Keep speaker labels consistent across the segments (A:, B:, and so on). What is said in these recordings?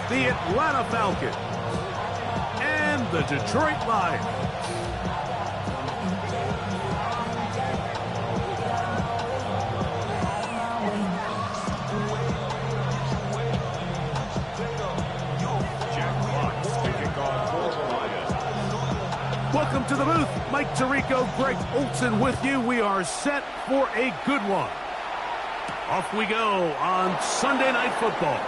A: the Atlanta Falcons and the Detroit Lions. Welcome to the booth. Mike Tirico, Greg Olsen with you. We are set for a good one. Off we go on Sunday Night Football.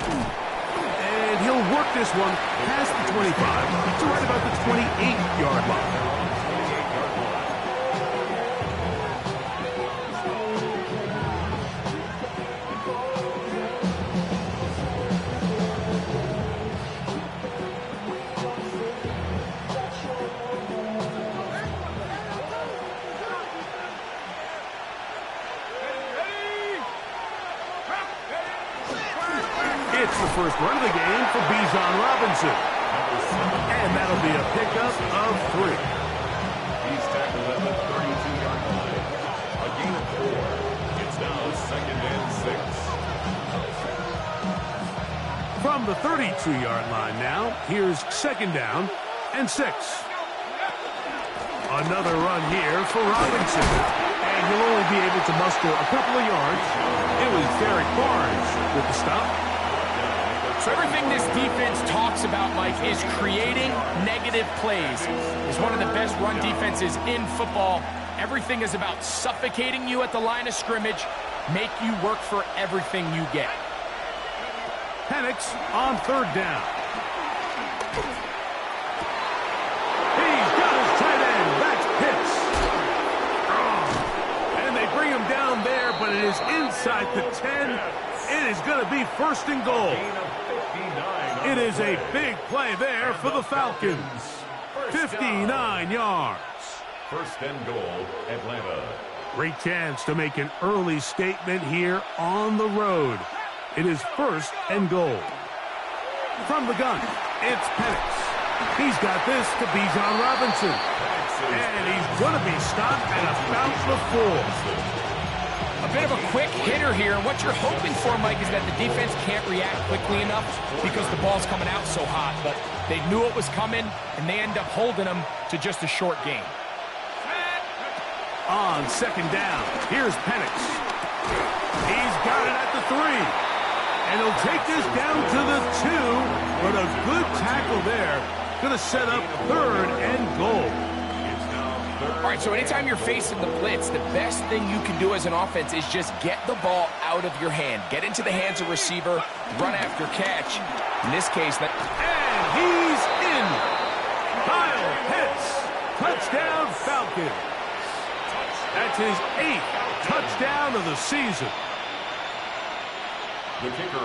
A: And he'll work this one past the 25 to right about the 28-yard line. It's the first run of the game for Bijan Robinson. And that'll be a pickup of 3.
B: He's tackled at the 32-yard line. A gain of 4. It's now 2nd and 6.
A: From the 32-yard line now, here's 2nd down and 6. Another run here for Robinson. And he'll only be able to muster a couple of yards. It was Derek Barnes with the stop.
C: So everything this defense talks about, Mike, is creating negative plays. It's one of the best run defenses in football. Everything is about suffocating you at the line of scrimmage, make you work for everything you get.
A: Penix on 3rd down. He's got his tight end. That's Pitts. And they bring him down there, but it is inside the 10. It is going to be 1st and goal. It is a big play there for the Falcons. 59 yards.
B: 1st and goal, Atlanta.
A: Great chance to make an early statement here on the road. It is 1st and goal. From the gun, it's Penix. He's got this to Bijan Robinson. And he's going to be stopped at about the 4.
C: A bit of a quick hitter here. What you're hoping for, Mike, is that the defense can't react quickly enough because the ball's coming out so hot. But they knew it was coming, and they end up holding them to just a short gain.
A: On 2nd down, here's Penix. He's got it at the 3. And he'll take this down to the 2. But a good tackle there. Going to set up 3rd and goal.
C: All right, so anytime you're facing the blitz, the best thing you can do as an offense is just get the ball out of your hand. Get into the hands of receiver, run after catch. In this case, that...
A: And he's in. Kyle Pitts. Touchdown Falcons. That's his 8th touchdown of the season.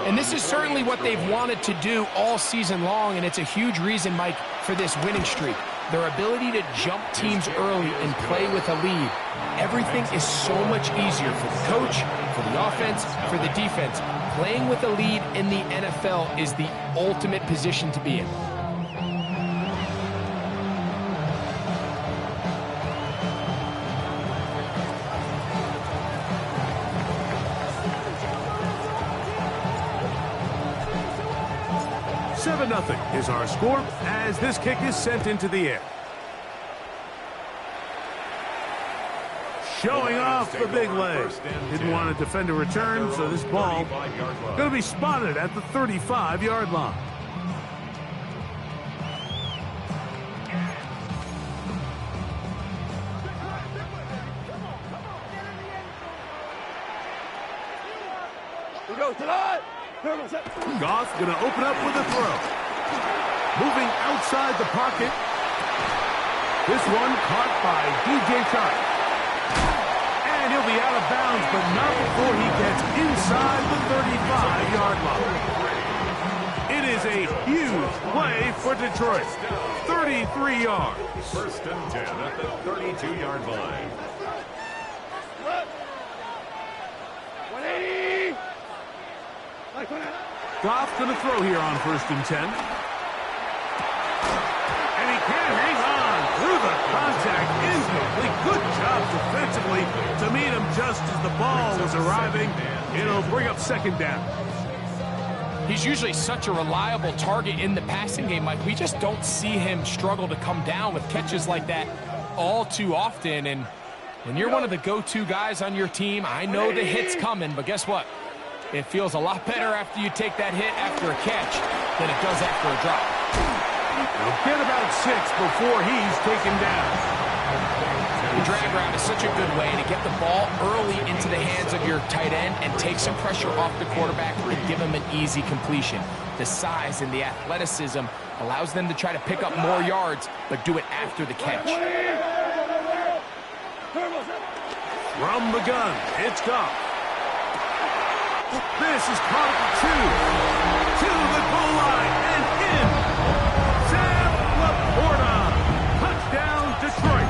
C: And this is certainly what they've wanted to do all season long, and it's a huge reason, Mike, for this winning streak. Their ability to jump teams early and play with a lead. Everything is so much easier for the coach, for the offense, for the defense. Playing with a lead in the NFL is the ultimate position to be in.
A: Nothing is our score as this kick is sent into the air. Showing off the big leg. Didn't want to defend a return, so this ball going to be spotted at the 35-yard line. Goff going to open up with a throw. Moving outside the pocket. This one caught by DJ Chark. And he'll be out of bounds, but not before he gets inside the 35-yard line. It is a huge play for Detroit. 33 yards.
B: 1st and 10 at the 32-yard line.
D: 180.
A: Goff going to throw here on 1st and 10. And he can hang on through the contact. Incomplete. Good job defensively to meet him just as the ball was arriving. It'll bring up 2nd down.
C: He's usually such a reliable target in the passing game, Mike. We just don't see him struggle to come down with catches like that all too often. And when you're one of the go-to guys on your team, I know the hit's coming, but guess what? It feels a lot better after you take that hit after a catch than it does after a drop.
A: He'll get about 6 before he's taken down.
C: The drag route is such a good way to get the ball early into the hands of your tight end and take some pressure off the quarterback and give him an easy completion. The size and the athleticism allows them to try to pick up more yards, but do it after the catch.
A: From the gun, it's Goff. This is caught at 2. To the goal line and in. Sam Laporta. Touchdown, Detroit.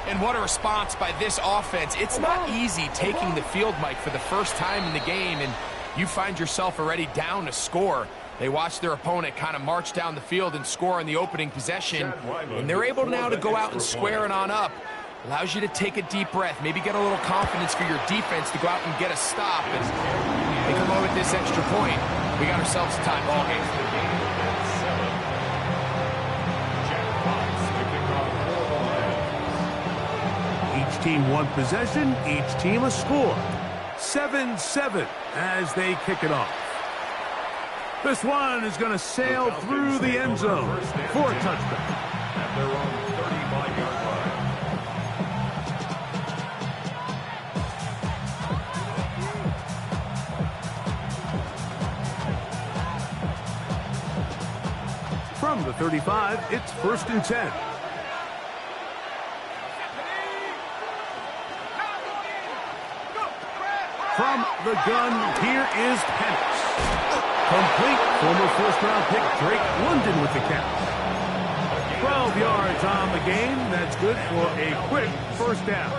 C: And what a response by this offense. It's not easy taking the field, Mike, for the first time in the game, and you find yourself already down to score. They watch their opponent kind of march down the field and score in the opening possession, and they're able now to go out and square it on up. Allows you to take a deep breath, maybe get a little confidence for your defense to go out and get a stop. And they come over with this extra point. We got ourselves a tie ball game.
A: Each team one possession, each team a score. 7-7 as they kick it off. This one is going to sail through the end zone for a touchdown.
B: At their own 35-yard line.
A: From the 35, it's 1st and 10. From the gun, here is Penix. Complete. Former first-round pick Drake London with the catch. 12 yards on the game. That's good for a quick first down.
B: A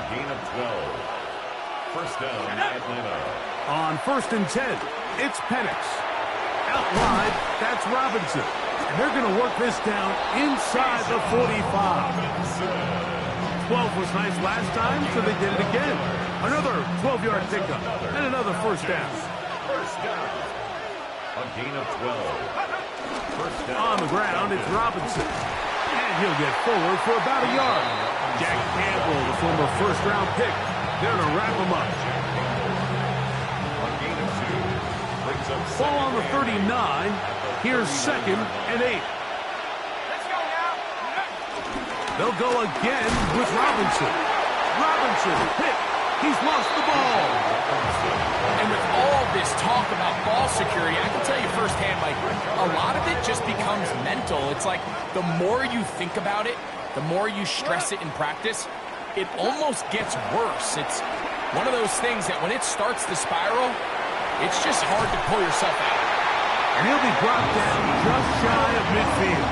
B: gain of 12. First down, Atlanta.
A: On 1st and 10, it's Penix. Out wide, that's Robinson. And they're going to work this down inside the 45. 12 was nice last time, so they did it again. Another 12-yard pickup and another first down.
B: First down. A gain of 12. First down.
A: On the ground, it's Robinson. And he'll get forward for about a yard. Jack Campbell, the former first-round pick. They're going to wrap him up.
B: A gain of 2. Brings up
A: Ball on the 39. Here's 2nd and 8. They'll go again with Robinson. Robinson hit. He's lost the ball.
C: And with all this talk about ball security, I can tell you firsthand, Mike, a lot of it just becomes mental. It's like the more you think about it, the more you stress it in practice, it almost gets worse. It's one of those things that when it starts to spiral, it's just hard to pull yourself out.
A: And he'll be brought down just shy of midfield.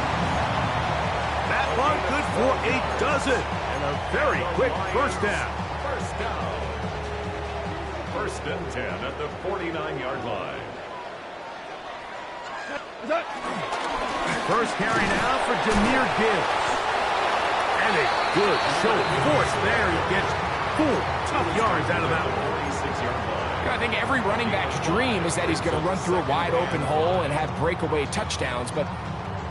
A: That one good for a dozen. And a very quick first down.
B: First down. 1st and 10 at the 49-yard line.
A: First carry now for Jahmyr Gibbs. And a good show of force there. He gets 4 tough yards out of that one.
B: 46-yard line.
C: I think every running back's dream is that he's going to run through a wide open hole and have breakaway touchdowns, but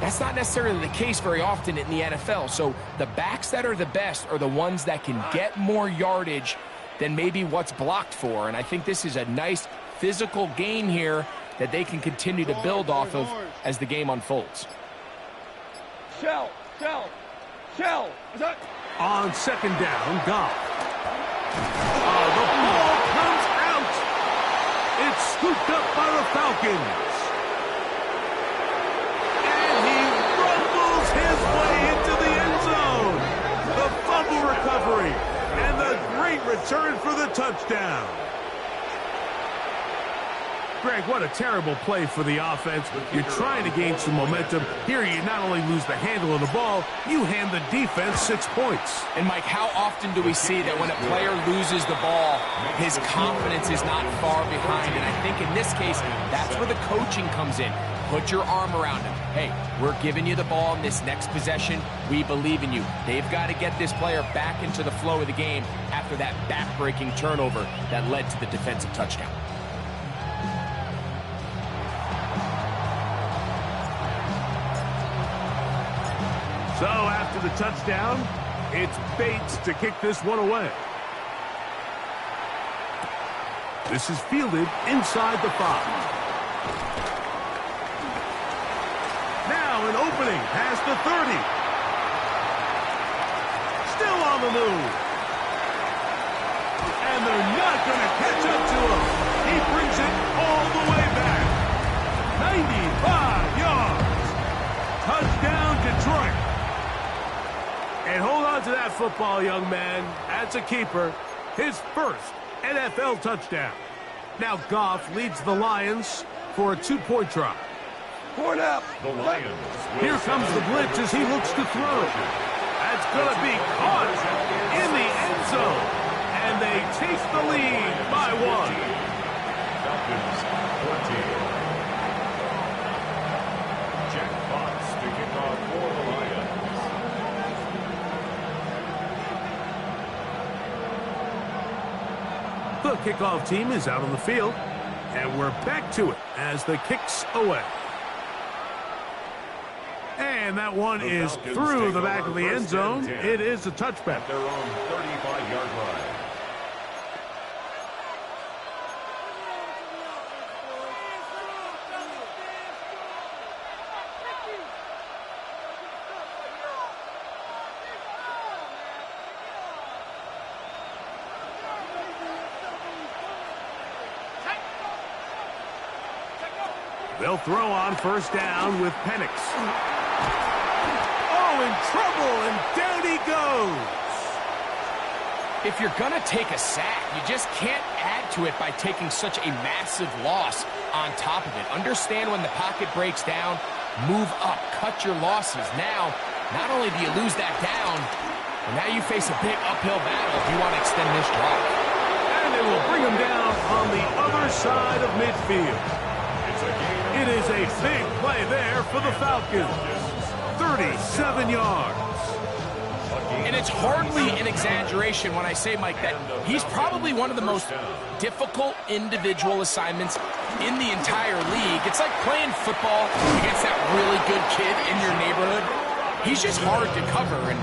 C: that's not necessarily the case very often in the NFL. So the backs that are the best are the ones that can get more yardage than maybe what's blocked for. And I think this is a nice physical gain here that they can continue to build off of as the game unfolds.
D: Shell.
A: On 2nd down, Goff. The ball comes out. It's scooped up by the Falcons. His way into the end zone. The fumble recovery and the great return for the touchdown. Greg, what a terrible play for the offense. You're trying to gain some momentum. Here you not only lose the handle of the ball, you hand the defense 6 points.
C: And Mike, how often do we see that when a player loses the ball, his confidence is not far behind? And I think in this case, that's where the coaching comes in. Put your arm around him. Hey, we're giving you the ball in this next possession. We believe in you. They've got to get this player back into the flow of the game. Have after that back-breaking turnover that led to the defensive touchdown.
A: So after the touchdown, it's Bates to kick this one away. This is fielded inside the 5. Now an opening past the 30. Still on the move. And they're not going to catch up to him. He brings it all the way back. 95 yards. Touchdown, Detroit. And hold on to that football, young man. That's a keeper. His first NFL touchdown. Now Goff leads the Lions for a 2-point try.
D: Point up.
B: The Lions.
A: Here comes the blitz as he looks to throw. That's going to be caught in the end zone. And they take the lead by 1.
B: Falcons 14. Jack Fox to kick off for the Lions.
A: The kickoff team is out on the field, and we're back to it as the kick's away. And that one is through the back of the end zone. It is a touchback.
B: At their own 35-yard line.
A: They'll throw on first down with Penix. Oh, in trouble, and down he goes.
C: If you're going to take a sack, you just can't add to it by taking such a massive loss on top of it. Understand when the pocket breaks down, move up, cut your losses. Now, not only do you lose that down, but now you face a big uphill battle if you want to extend this drive.
A: And they will bring him down on the other side of midfield. It is a big play there for the Falcons. 37 yards.
C: And it's hardly an exaggeration when I say, Mike, that he's probably one of the most difficult individual assignments in the entire league. It's like playing football against that really good kid in your neighborhood. He's just hard to cover, and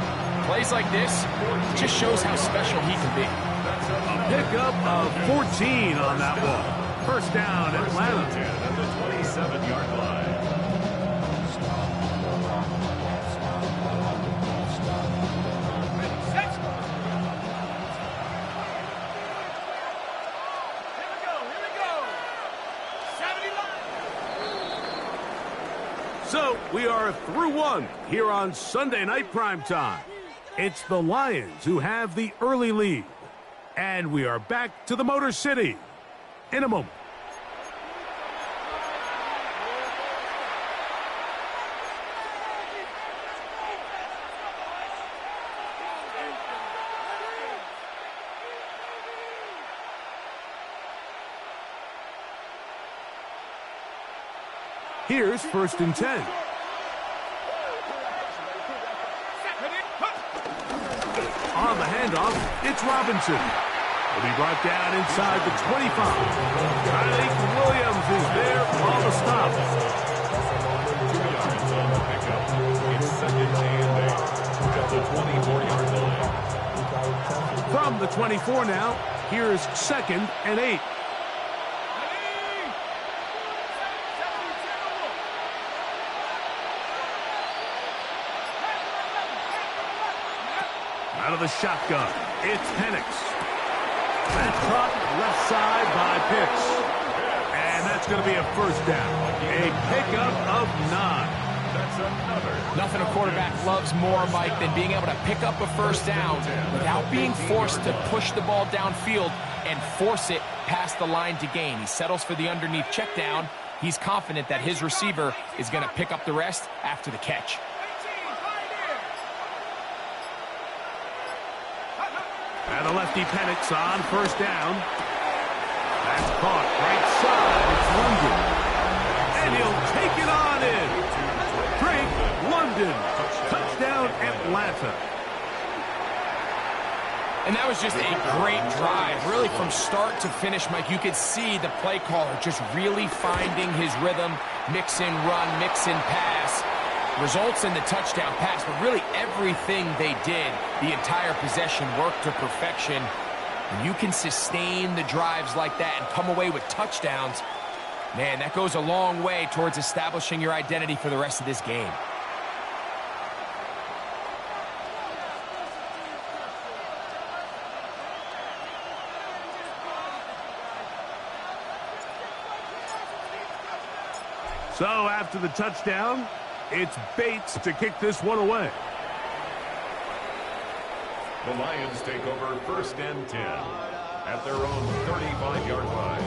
C: plays like this just shows how special he can be.
A: A pickup of 14 on that one. First down, Atlanta.
B: At the 27-yard line.
A: So we are through one here on Sunday Night Primetime. It's the Lions who have the early lead. And we are back to the Motor City in a moment. Here's 1st and 10. On the handoff, it's Robinson. Will be brought down inside the 25. Tyreek Williams is there on the stop.
B: 2 yards on the pickup. It's 2nd and 8 at the 24-yard line.
A: From the 24 now, here's 2nd and 8. Out of the shotgun, it's Penix. That's caught left side by Pitts. And that's going to be a first down. A pickup of 9.
B: That's another.
C: Nothing a quarterback loves more, Mike, than being able to pick up a first down without being forced to push the ball downfield and force it past the line to gain. He settles for the underneath check down. He's confident that his receiver is going to pick up the rest after the catch.
A: And the lefty Penix on first down. That's caught right side. It's London. And he'll take it on in. Drake London. Touchdown Atlanta.
C: And that was just a great drive. Really, from start to finish, Mike, you could see the play caller just really finding his rhythm, mix in run, mix in pass. Results in the touchdown pass, but really everything they did, the entire possession worked to perfection. When you can sustain the drives like that and come away with touchdowns, man, that goes a long way towards establishing your identity for the rest of this game.
A: So after the touchdown, it's Bates to kick this one away.
B: The Lions take over 1st and 10 at their own 35-yard line.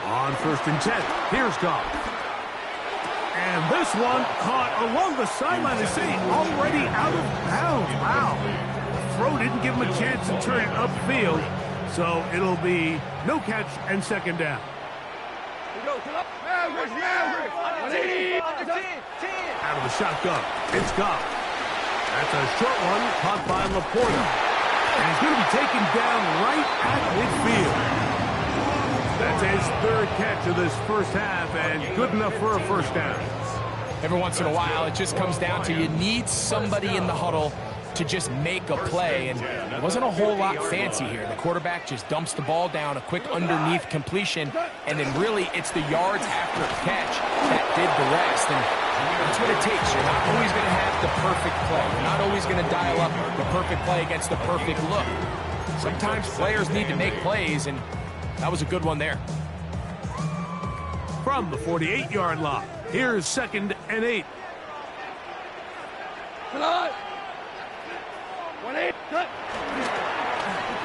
A: On 1st and 10, here's Goff. And this one caught along the sideline. They say already out of bounds. Wow. The throw didn't give him a chance to turn it upfield. So it'll be no catch and 2nd down. Out of the shotgun, it's Goff. That's a short one caught by Laporta. And he's going to be taken down right at midfield. That's his 3rd catch of this first half, and good enough for a 1st down.
C: Every once in a while, it just comes down to you need somebody in the huddle to just make a play, and it wasn't a whole lot fancy here. The quarterback just dumps the ball down, a quick underneath completion, and then really it's the yards after catch that did the rest, and that's what it takes. You're not always going to have the perfect play. You're not always going to dial up the perfect play against the perfect look. Sometimes players need to make plays, and that was a good one there.
A: From the 48-yard line, here's 2nd and 8.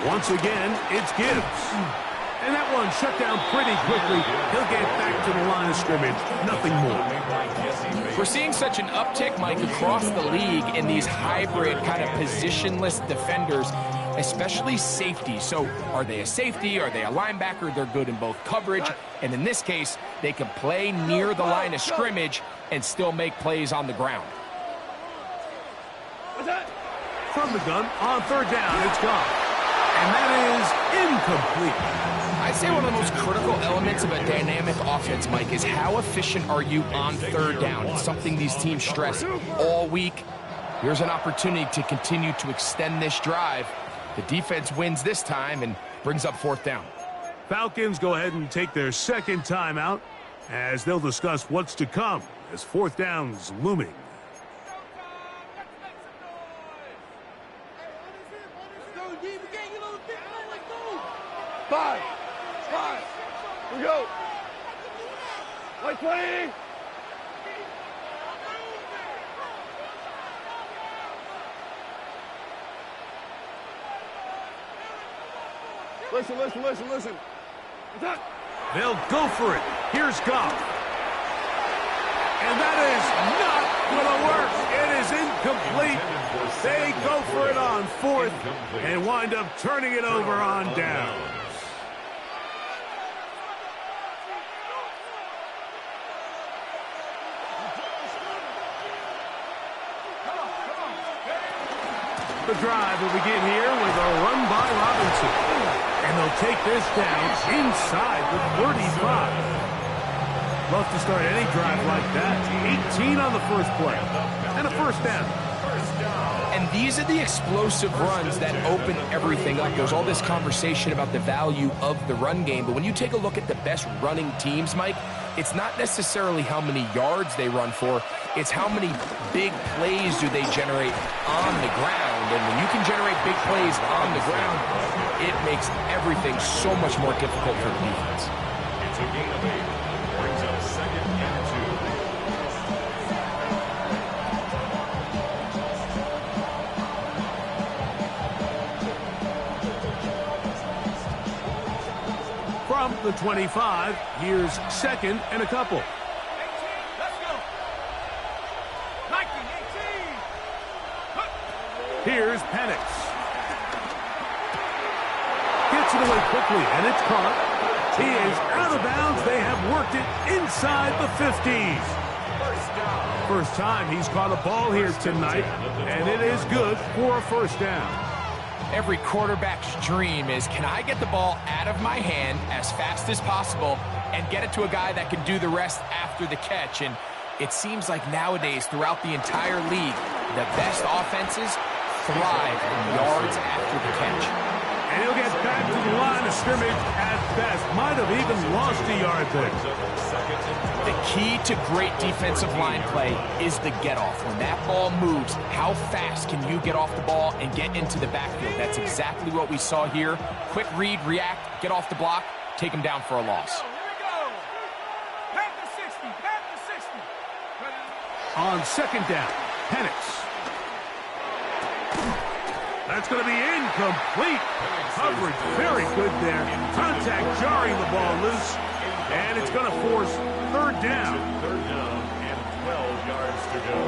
A: Once again, it's Gibbs. And that one shut down pretty quickly. He'll get back to the line of scrimmage. Nothing more.
C: We're seeing such an uptick, Mike, across the league in these hybrid kind of positionless defenders, especially safety. So are they a safety? Are they a linebacker? They're good in both coverage. And in this case, they can play near the line of scrimmage and still make plays on the ground.
A: From the gun, on 3rd down, it's gone. And that is incomplete.
C: I'd say one of the most critical elements of a dynamic offense, Mike, is how efficient are you on 3rd down? It's something these teams stress all week. Here's an opportunity to continue to extend this drive. The defense wins this time and brings up 4th down.
A: Falcons go ahead and take their 2nd timeout as they'll discuss what's to come as 4th down's looming.
D: Five. We go. 20. Listen.
A: They'll go for it. Here's Goff. And that is not going to work. It is incomplete. They go for it on 4th and wind up turning it over on downs. The drive will begin here with a run by Robinson. And they'll take this down inside the 35. Love to start any drive like that. 18 on the first play. And a 1st down.
C: And these are the explosive runs that open everything up. There's all this conversation about the value of the run game, but when you take a look at the best running teams, Mike, it's not necessarily how many yards they run for, it's how many big plays do they generate on the ground. And when you can generate big plays on the ground, it makes everything so much more difficult for the defense.
B: It's a gain of 8. Brings up 2nd and 2.
A: From the 25, here's 2nd and a couple.
D: Let's go. 19, 18.
A: Here's Penix. Gets it away quickly, and it's caught. He is out of bounds. They have worked it inside the 50s. First time he's caught a ball here tonight, and it is good for a first down.
C: Every quarterback's dream is, can I get the ball out of my hand as fast as possible and get it to a guy that can do the rest after the catch? And it seems like nowadays, throughout the entire league, the best offenses thrive in yards after the catch.
A: And he'll get back to the line of scrimmage at best. Might have even lost a yard there.
C: The key to great defensive line play is the get-off. When that ball moves, how fast can you get off the ball and get into the backfield? That's exactly what we saw here. Quick read, react, get off the block, take him down for a loss.
A: On second down, Penix. That's going to be incomplete. Coverage very good there. Contact jarring the ball loose. And it's going to force third down.
B: Third down and 12 yards to go.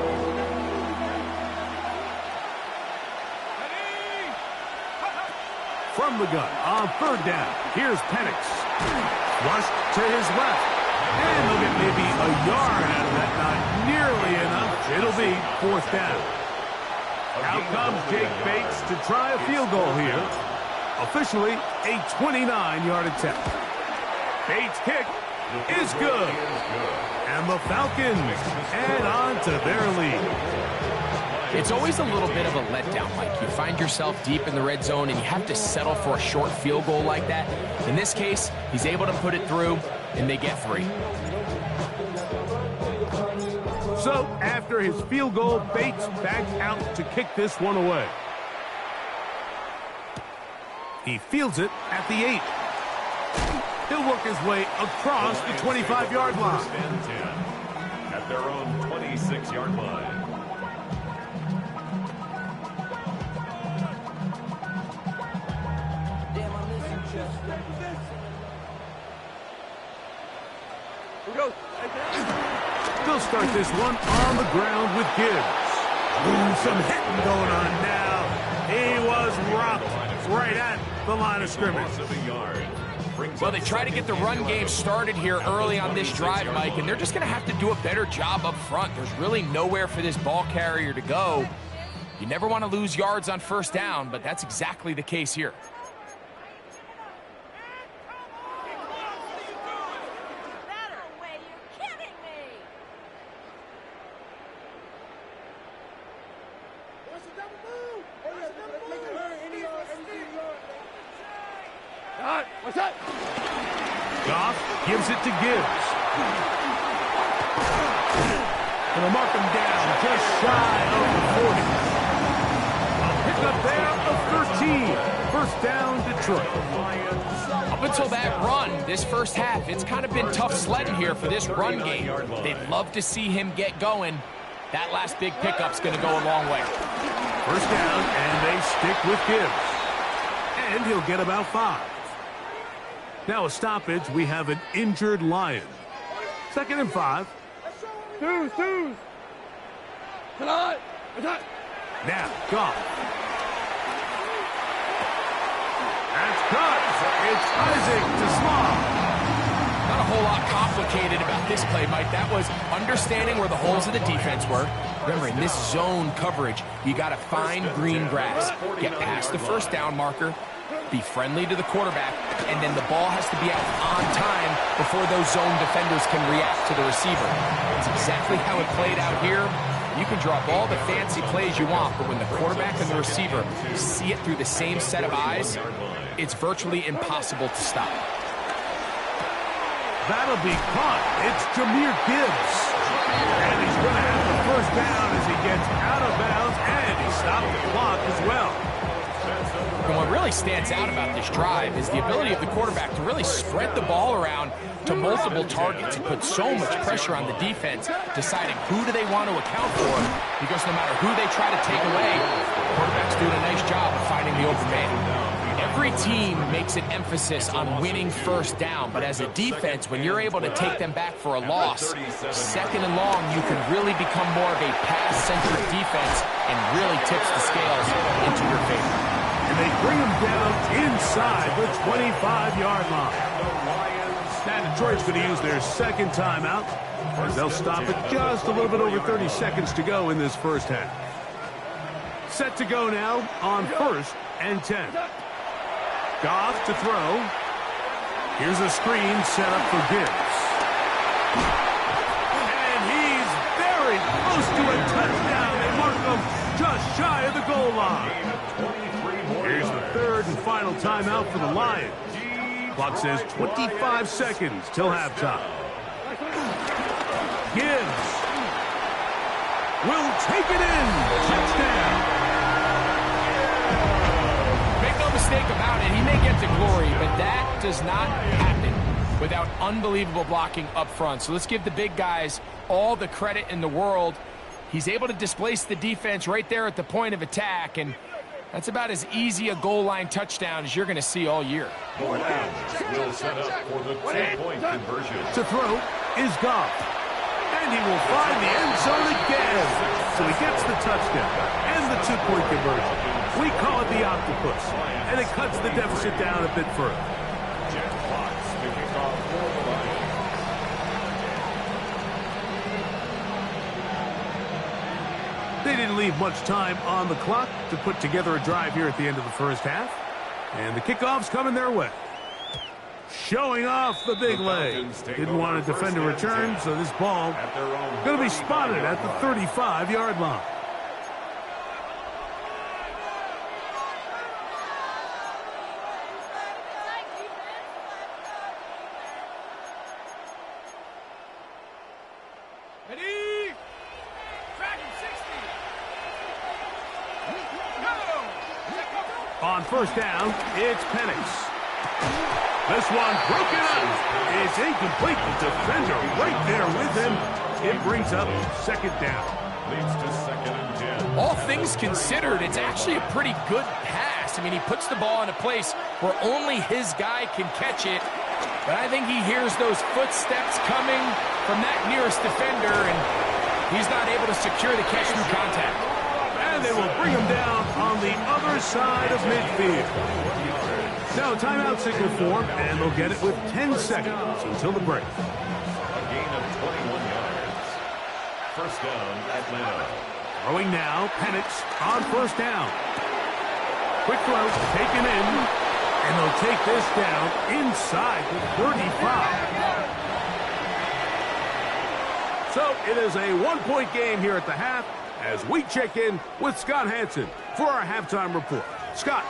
A: From the gun on third down, here's Penix. Rushed to his left. And they'll get maybe a yard out of that. Not nearly enough. It'll be fourth down. Out comes Jake Bates to try a field goal here. Officially a 29-yard attempt. Bates' kick is good. And the Falcons add on to their lead.
C: It's always a little bit of a letdown, Mike. You find yourself deep in the red zone and you have to settle for a short field goal like that. In this case, he's able to put it through and they get 3.
A: So, after his field goal, Bates backs out to kick this one away. He fields it at the 8. He'll work his way across the 25-yard line.
B: And 10 at their own 26-yard line.
A: They'll start this one on the ground with Gibbs. Ooh, some hitting going on now. He was rocked right at the line of scrimmage.
C: Well, they try to get the run game started here early on this drive, Mike, and they're just going to have to do a better job up front. There's really nowhere for this ball carrier to go. You never want to lose yards on first down, but that's exactly the case here.
A: Goff gives it to Gibbs. And they'll mark him down just shy of the 40. A pickup there of 13. First down, Detroit.
C: Up until that run, this first half, it's kind of been tough sledding here for this run game. They'd love to see him get going. That last big pickup's going to go a long way.
A: First down, and they stick with Gibbs. And he'll get about 5. Now a stoppage, we have an injured Lion. 2nd and 5.
D: Twos. Tonight.
A: Now, Goff. That's cut. It's Isaac to Slaw.
C: Not a whole lot complicated about this play, Mike. That was understanding where the holes of the defense were. Remember, in this zone coverage, you got to find green grass. Get past the first down marker. Be friendly to the quarterback, and then the ball has to be out on time before those zone defenders can react to the receiver. That's exactly how it played out here. You can draw up all the fancy plays you want, but when the quarterback and the receiver see it through the same set of eyes, it's virtually impossible to stop.
A: That'll be caught. It's Jahmyr Gibbs. And he's going to have the first down as he gets out of bounds, and he stopped the clock as well.
C: And what really stands out about this drive is the ability of the quarterback to really spread the ball around to multiple targets and put so much pressure on the defense, deciding who do they want to account for, because no matter who they try to take away, the quarterback's doing a nice job of finding the open man. Every team makes an emphasis on winning first down, but as a defense, when you're able to take them back for a loss, second and long, you can really become more of a pass-centric defense and really tips the scales into your favor.
A: And they bring him down inside the 25-yard line. Now Detroit's going to use their second timeout. They'll stop it just a little bit over 30 seconds to go in this first half. Set to go now on 1st and 10. Goff to throw. Here's a screen set up for Gibbs. And he's very close to a touchdown. They mark him just shy of the goal line. Here's the third and final timeout for the Lions. Clock says 25 seconds till halftime. Gibbs will take it in. Touchdown.
C: Make no mistake about it, he may get to glory, but that does not happen without unbelievable blocking up front. So let's give the big guys all the credit in the world. He's able to displace the defense right there at the point of attack, and that's about as easy a goal line touchdown as you're going to see all year.
B: Will set up for the 2-point conversion.
A: To throw is Goff. And he will find the end zone again. So he gets the touchdown and the 2-point conversion. We call it the octopus. And it cuts the deficit down a bit further.
B: Jet Fox to kick off for the Lions.
A: They didn't leave much time on the clock to put together a drive here at the end of the first half. And the kickoff's coming their way. Showing off the big leg. Didn't want to defend a return, so this ball going to be spotted at the 35-yard line.
D: Ready? Dragon 60. Go!
A: On first down, it's Penix. This one broken up. It's incomplete. The defender right there with him. It brings up second down.
B: Leads to 2nd and 10.
C: All things considered, it's actually a pretty good pass. I mean, he puts the ball in a place where only his guy can catch it. But I think he hears those footsteps coming from that nearest defender, and he's not able to secure the catch through contact.
A: And they will bring him down on the other side of midfield. Now, timeout signal form, and they'll get it with 10 seconds until the break.
B: A gain of 21 yards. First down, Atlanta.
A: Throwing now, Penix on first down. Quick throw, taken in, and they'll take this down inside the 35. So it is a one-point game here at the half as we check in with Scott Hanson for our halftime report. Scott.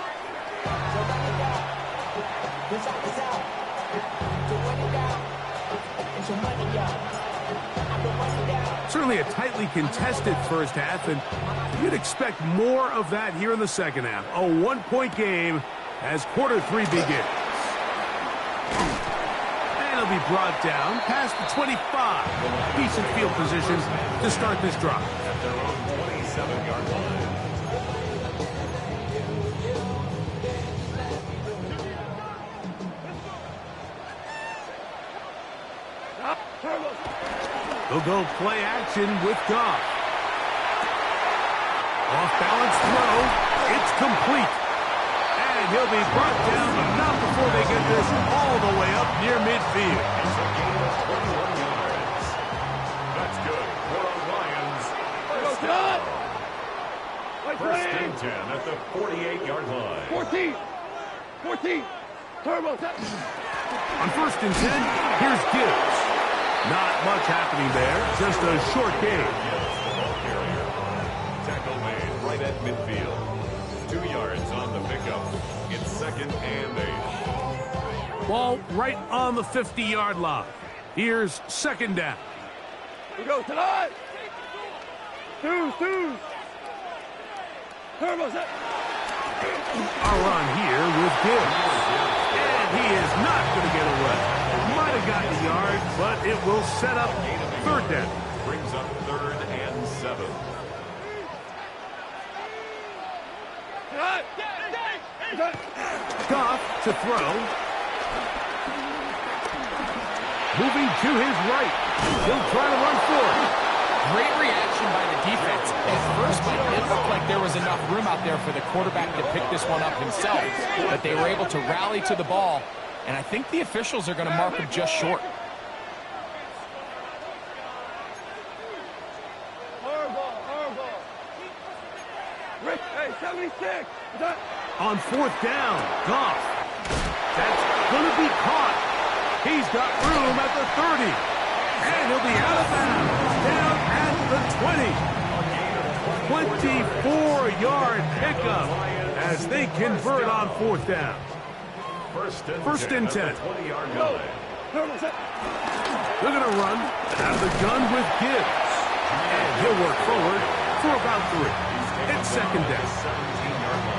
A: Certainly a tightly contested first half, and you'd expect more of that here in the second half. A one-point game as quarter 3 begins. And it'll be brought down past the 25. Decent field position to start this drive.
B: At their own 27-yard line.
A: They'll go play action with Goff. Off-balance throw. It's complete. And he'll be brought down, but not before they get this all the way up near midfield.
B: It's a gain of 21 yards. That's good for the Lions. First down. First and 10 at the 48-yard line.
D: 14. 14. Turbo.
A: On first and 10, here's Gibbs. Not much happening there, just a short game.
B: Tackle made right at midfield. 2 yards on the pickup. It's 2nd and 8.
A: Ball right on the 50-yard line. Here's second down.
D: We go tonight. Two. Turbo set.
A: A run here with Gibbs. And he is not going to get away. Might have gotten a yard, but it will set up third down.
B: Brings up 3rd and 7.
A: Goff to throw. Moving to his right. He'll try to run for it.
C: Great reaction by the defense. At first, Mike, it looked like there was enough room out there for the quarterback to pick this one up himself, but they were able to rally to the ball, and I think the officials are going to mark him just short.
D: Horrible. Rick, hey, 76.
A: On fourth down, Goff. That's going to be caught. He's got room at the 30. And he'll be out of bounds. Down at the 20. 24-yard pickup as they convert on fourth down. First and 10.
B: 20-yard line.
A: They're going to run out of the gun with Gibbs. And he'll work forward for about 3. It's second down.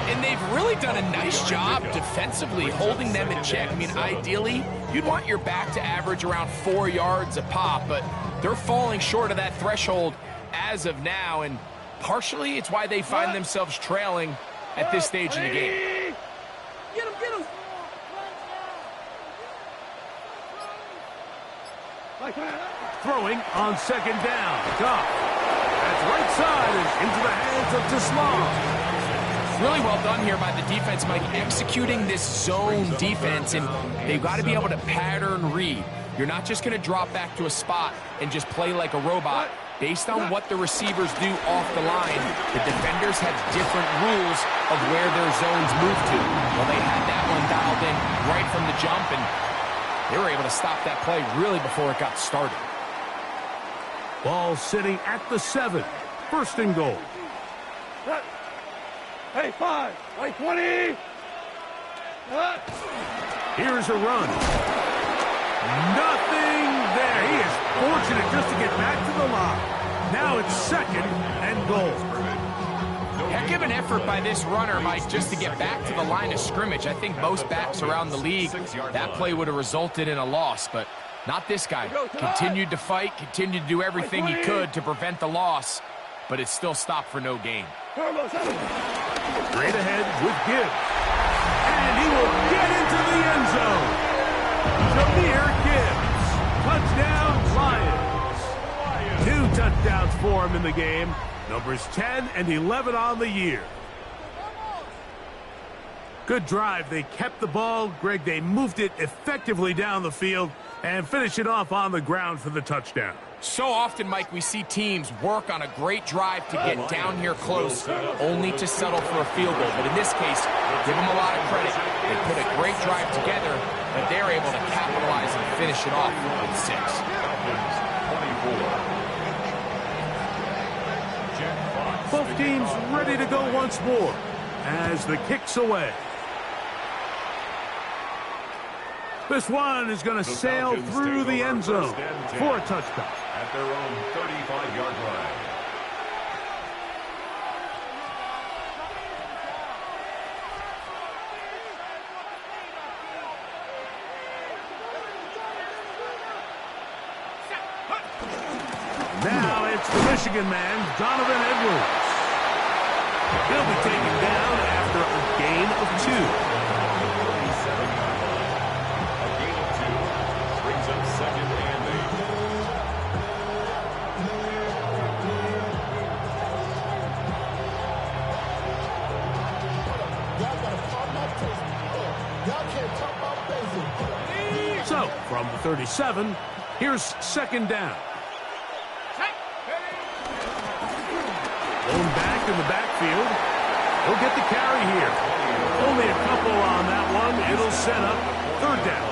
C: And they've really done a nice job defensively holding them in check. I mean, ideally, you'd want your back to average around 4 yards a pop, but they're falling short of that threshold as of now, and partially it's why they find themselves trailing at this stage in the game.
D: Get him.
A: Throwing on second down. Goff. That's right side and into the hands of Tislam.
C: Really well done here by the defense, Mike, executing this zone defense, and they've got to be able to pattern read. You're not just going to drop back to a spot and just play like a robot. Based on what the receivers do off the line, the defenders have different rules of where their zones move to. Well, they had that one dialed in right from the jump, and they were able to stop that play really before it got started.
A: Ball sitting at the 7. First and goal.
D: Hey, 5. Right, 20.
A: Here's a run. Nothing there. He is fortunate just to get back to the line. Now it's second and goal.
C: Heck of an effort by this runner, Mike, just to get back to the line of scrimmage. I think most backs around the league, that play would have resulted in a loss, but not this guy. Continued to fight, continued to do everything he could to prevent the loss, but it still stopped for no gain.
A: Straight ahead with Gibbs. And he will get into the end zone. Jahmyr Gibbs. Touchdown, Lions. 2 touchdowns for him in the game. Numbers 10 and 11 on the year. Good drive. They kept the ball. Greg, they moved it effectively down the field and finished it off on the ground for the touchdown.
C: So often, Mike, we see teams work on a great drive to get down here close, only to settle for a field goal. But in this case, give them a lot of credit. They put a great drive together, but they're able to capitalize and finish it off with 6.
A: Both teams ready to go once more as the kick's away. This one is going to sail through the end zone for a touchdown.
B: At their own 35-yard line.
A: Now it's the Michigan man, Donovan Edwards. He'll be taken down after a gain of 2.
B: Second and
A: 8. So, from the 37, here's second down. Going back in the backfield. He'll get the carry here. Only a couple on that one. It'll set up third down.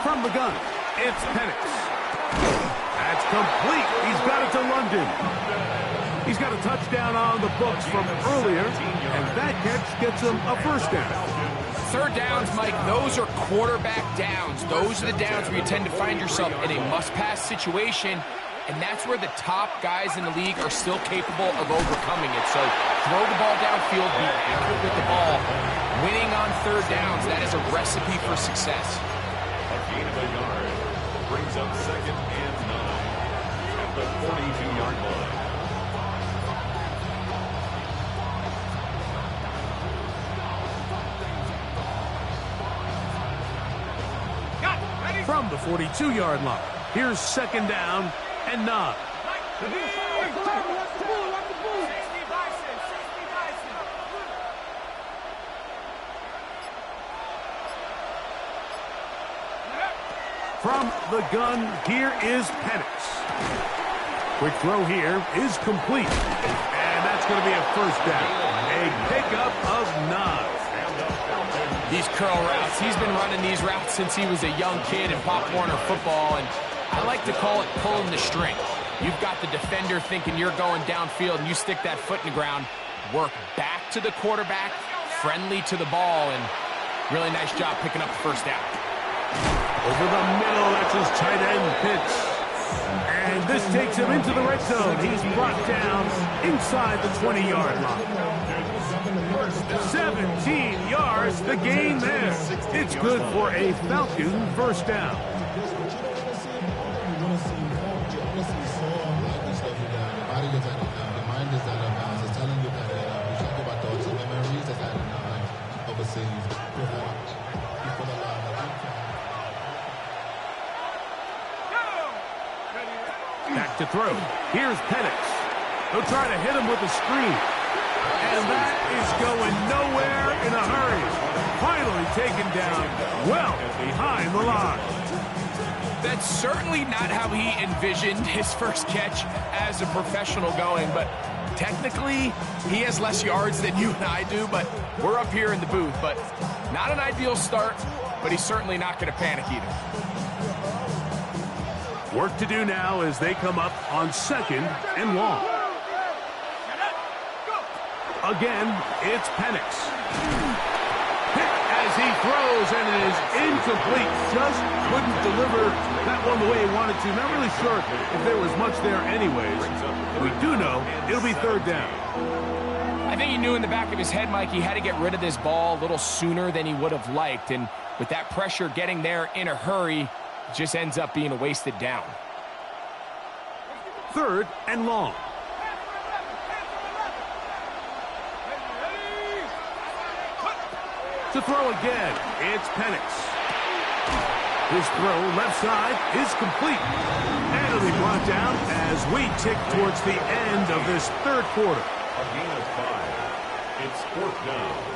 A: From the gun, it's Penix. That's complete. He's got it to London. He's got a touchdown on the books from earlier, and that catch gets him a first down.
C: Third downs, Mike, those are quarterback downs. Those are the downs where you tend to find yourself in a must-pass situation, and that's where the top guys in the league are still capable of overcoming it. So throw the ball downfield, be accurate with the ball. Winning on third downs, that is a recipe for success.
B: A gain of a yard brings up 2nd and 9 at the 42-yard line.
A: From the 42-yard line, here's 2nd down and 9. From the gun, here is Penix. Quick throw here is complete. And that's going to be a 1st down. A pickup of 9.
C: These curl routes, he's been running these routes since he was a young kid in Pop Warner football, and I like to call it pulling the string. You've got the defender thinking you're going downfield, and you stick that foot in the ground, work back to the quarterback, friendly to the ball, and really nice job picking up the 1st down.
A: Over the middle, that's his tight end Pitts. And this takes him into the red zone. He's brought down inside the 20-yard line. 17 yards, the gain there. It's good for a Falcon 1st down. Back to throw. Here's Penix. They'll try to hit him with a screen. And that is going nowhere in a hurry. Finally taken down well behind the line.
C: That's certainly not how he envisioned his first catch as a professional going, but technically he has less yards than you and I do, but we're up here in the booth. But not an ideal start, but he's certainly not going to panic either.
A: Work to do now as they come up on 2nd and long. Again, it's Penix. Hit as he throws, and it is incomplete. Just couldn't deliver that one the way he wanted to. Not really sure if there was much there anyways. We do know it'll be 3rd down.
C: I think he knew in the back of his head, Mike, he had to get rid of this ball a little sooner than he would have liked. And with that pressure getting there in a hurry, it just ends up being a wasted down.
A: 3rd and long. To throw again, it's Penix. His throw left side is complete. And it'll be brought down as we tick towards the end of this 3rd quarter.
B: A gain of 5. It's 4th down.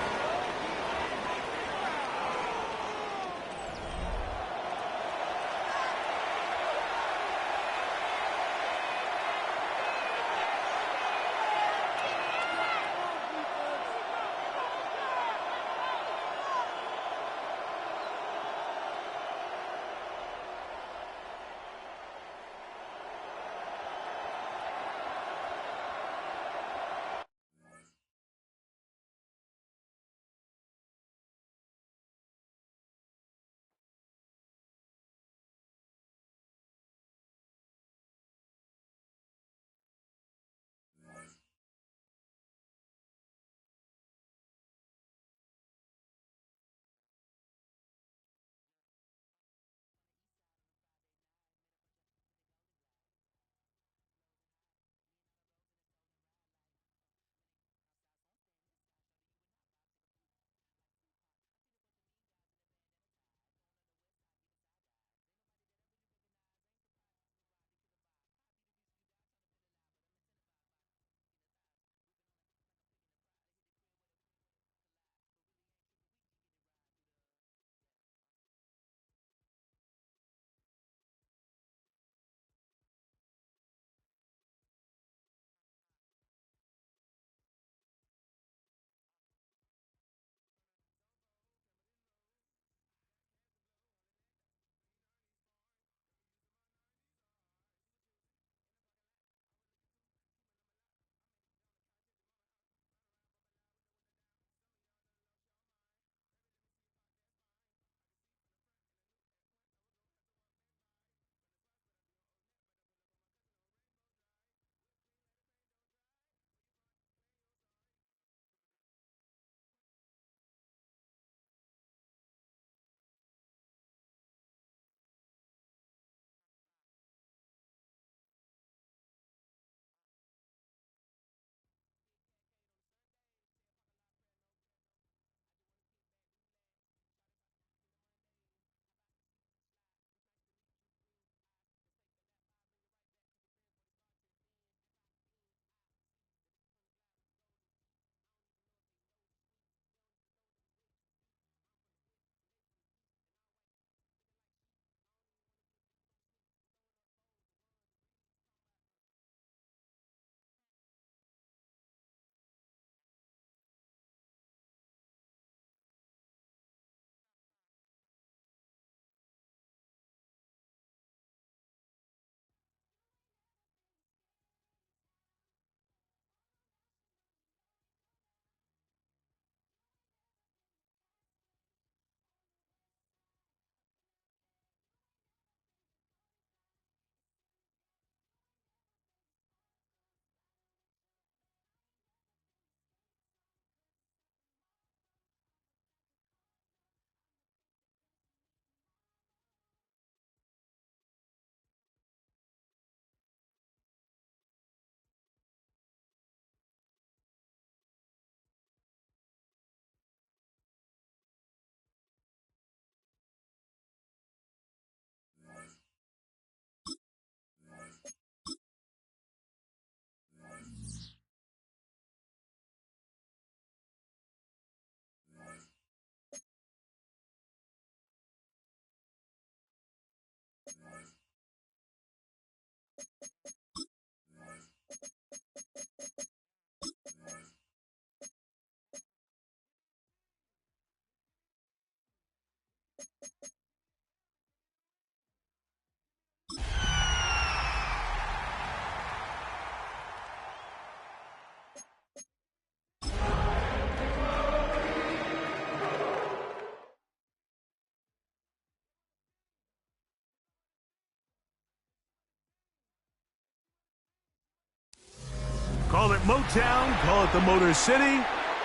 A: Call it Motown, call it the Motor City.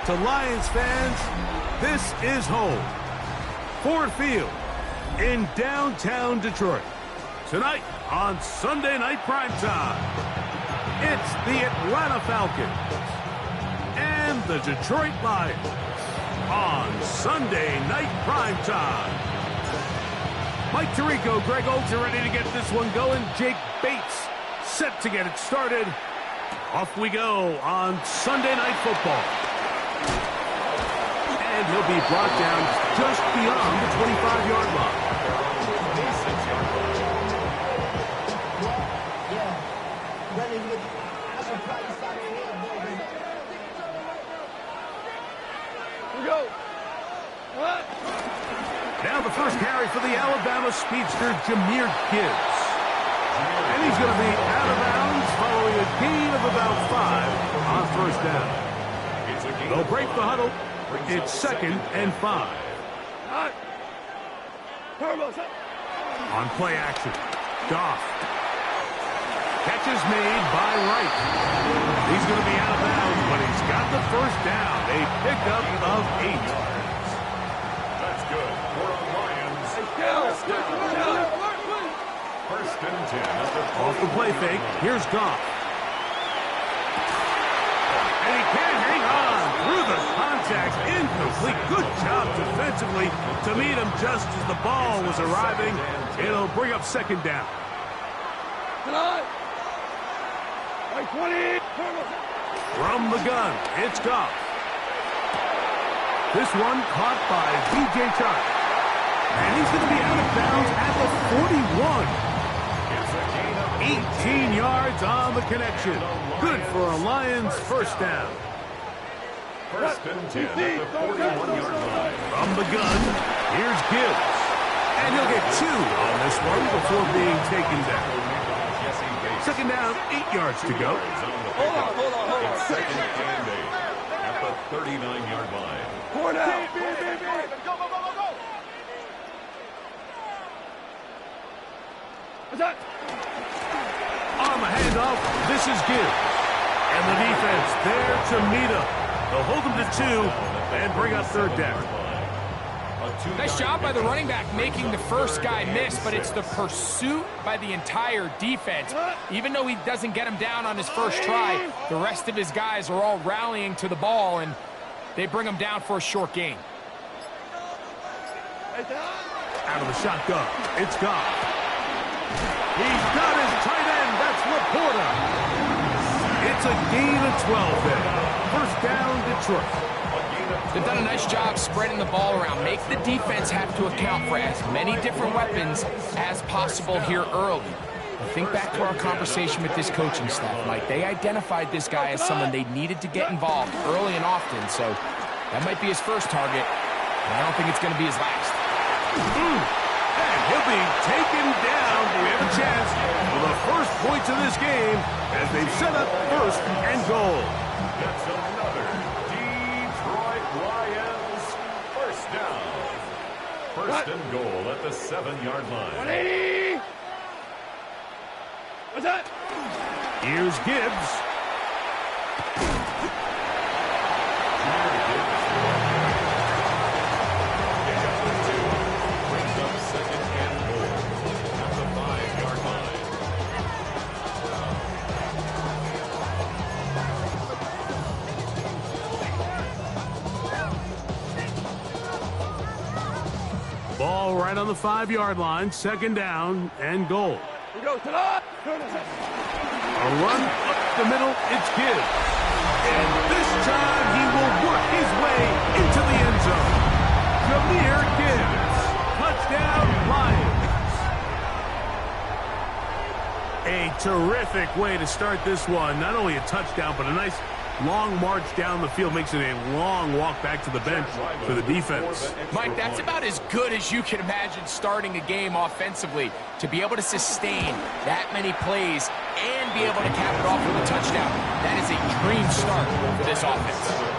A: To Lions fans, this is home. Ford Field in downtown Detroit. Tonight on Sunday Night Primetime, it's the Atlanta Falcons and the Detroit Lions on Sunday Night Primetime. Mike Tirico, Greg Olsen ready to get this one going. Jake Bates set to get it started. Off we go on Sunday Night Football. And he'll be brought down just beyond the 25-yard line.
D: Here we go. What?
A: Now the first carry for the Alabama speedster, Jahmyr Gibbs. And he's going to be out of bounds following a gain of about 5 on first down. They'll break the huddle. It's 2nd and 5. On play action, Goff. Catch is made by Wright. He's going to be out of bounds, but he's got the first down. A pickup of 8.
B: That's good for the Lions. First and 10 at the
A: Off the play fake, here's Goff. And he can't hang on through the contact. Incomplete. Good job defensively to meet him just as the ball was arriving. It'll bring up 2nd down.
D: Tonight. 20.
A: From the gun, it's Goff. This one caught by DJ Chark. And he's going to be out of bounds at the 41. 18 yards on the connection. Good for a Lions first down.
B: First and 10 at the 41-yard line.
A: From the gun, here's Gibbs. And he'll get 2 on this one before being taken down. 2nd down, 8 yards to go.
D: Hold on.
B: It's 2nd and 8 at the 39-yard line.
D: 4 down. Go. What's that?
A: On the handoff, this is Gibbs. And the defense there to meet him. They'll hold him to 2 and bring up 3rd down.
C: Nice job by the running back making the first guy miss, but it's the pursuit by the entire defense. Even though he doesn't get him down on his first try, the rest of his guys are all rallying to the ball, and they bring him down for a short gain.
A: Out of the shotgun, it's Goff. He's got his tight end. That's Laporta. It's a gain of 12 there. First down, Detroit.
C: They've done a nice job spreading the ball around. Make the defense have to account for as many different weapons as possible here early. Think back to our conversation with this coaching staff, Mike. They identified this guy as someone they needed to get involved early and often, so that might be his first target, and I don't think it's going to be his last.
A: And he'll be taken down. We have a chance for the first points of this game as they've set up 1st and goal.
B: That's another Detroit Lions first down. First and goal at the 7-yard line.
D: 180. What's that?
A: Here's Gibbs.
B: Brings up 2nd and goal at the 5-yard line.
A: Ball right on the 5-yard line. 2nd down and goal.
D: We go to the...
A: A run up the middle, it's Gibbs. And this time he will work his way into the end zone. Jahmyr Gibbs. Touchdown, Lions. A terrific way to start this one. Not only a touchdown, but a nice long march down the field. Makes it a long walk back to the bench for the defense.
C: Mike, that's about as good as you can imagine starting a game offensively. To be able to sustain that many plays and be able to cap it off with a touchdown, that is a dream start for this offense.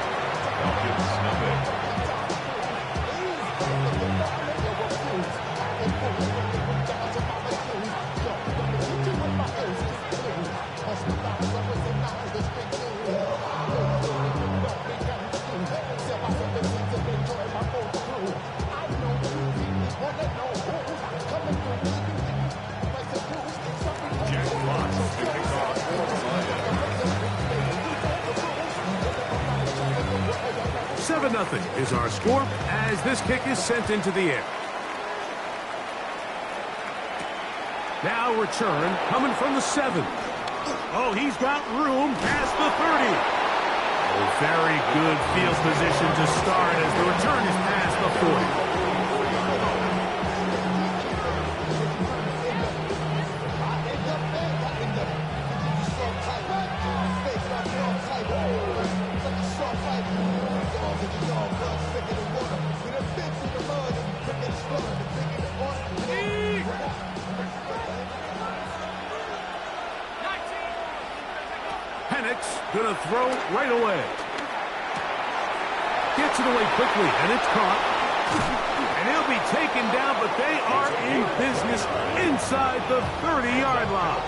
A: 7-0 is our score as this kick is sent into the air. Now return coming from the 7. Oh, he's got room past the 30. Oh, very good field position to start as the return is past the 40. Gonna throw right away. Gets it away quickly, and it's caught. And he'll be taken down, but they are in business inside the 30-yard line.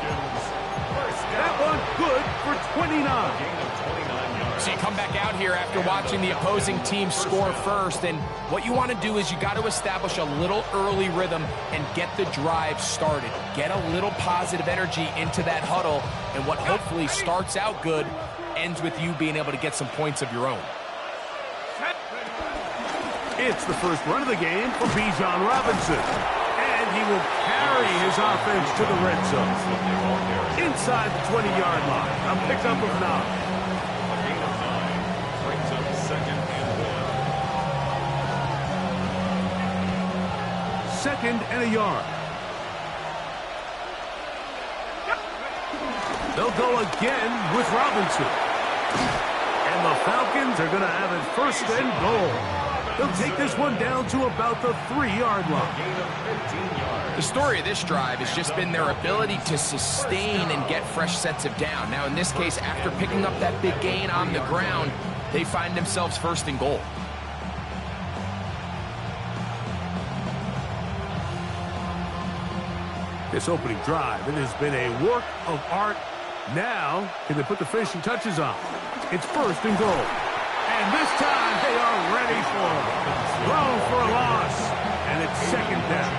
A: That one good for 29.
C: So you come back out here after watching the opposing team score first, and what you want to do is you got to establish a little early rhythm and get the drive started. Get a little positive energy into that huddle, and what hopefully starts out good ends with you being able to get some points of your own.
A: It's the first run of the game for Bijan Robinson, and he will carry his offense to the red zone. Inside the 20-yard line, a pickup of 9. Second and a yard. They'll go again with Robinson. And the Falcons are going to have it first and goal. They'll take this one down to about the 3-yard line.
C: The story of this drive has just been their ability to sustain and get fresh sets of down. Now, in this case, after picking up that big gain on the ground, they find themselves first and goal.
A: This opening drive, it has been a work of art. Now, can they put the finishing touches on? It's first and goal. And this time, they are ready for it. Thrown for a loss. And it's second down.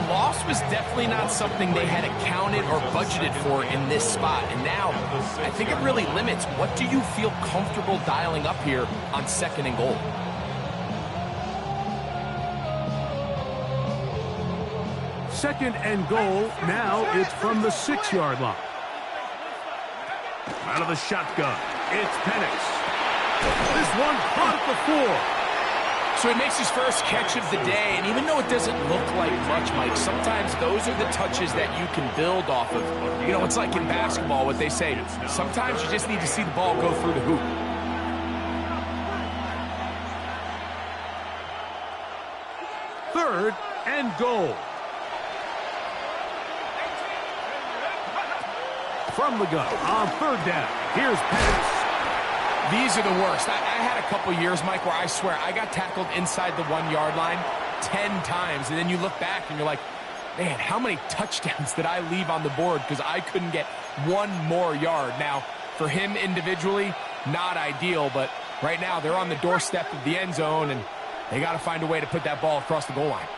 C: A loss was definitely not something they had accounted or budgeted for in this spot. And now, I think it really limits what do you feel comfortable dialing up here on second and goal.
A: Second and goal. Now it's from the 6-yard line. Out of the shotgun, it's Penix. This one caught the 4.
C: So he makes his first catch of the day, and even though it doesn't look like much, Mike, sometimes those are the touches that you can build off of. You know, it's like in basketball, what they say, sometimes you just need to see the ball go through the hoop.
A: Third and goal. From the gun on third down. Here's Penix.
C: These are the worst. I had a couple years, Mike, where I swear I got tackled inside the 1-yard line 10 times. And then you look back and you're like, man, how many touchdowns did I leave on the board because I couldn't get one more yard? Now, for him individually, not ideal. But right now, they're on the doorstep of the end zone, and they got to find a way to put that ball across the goal line.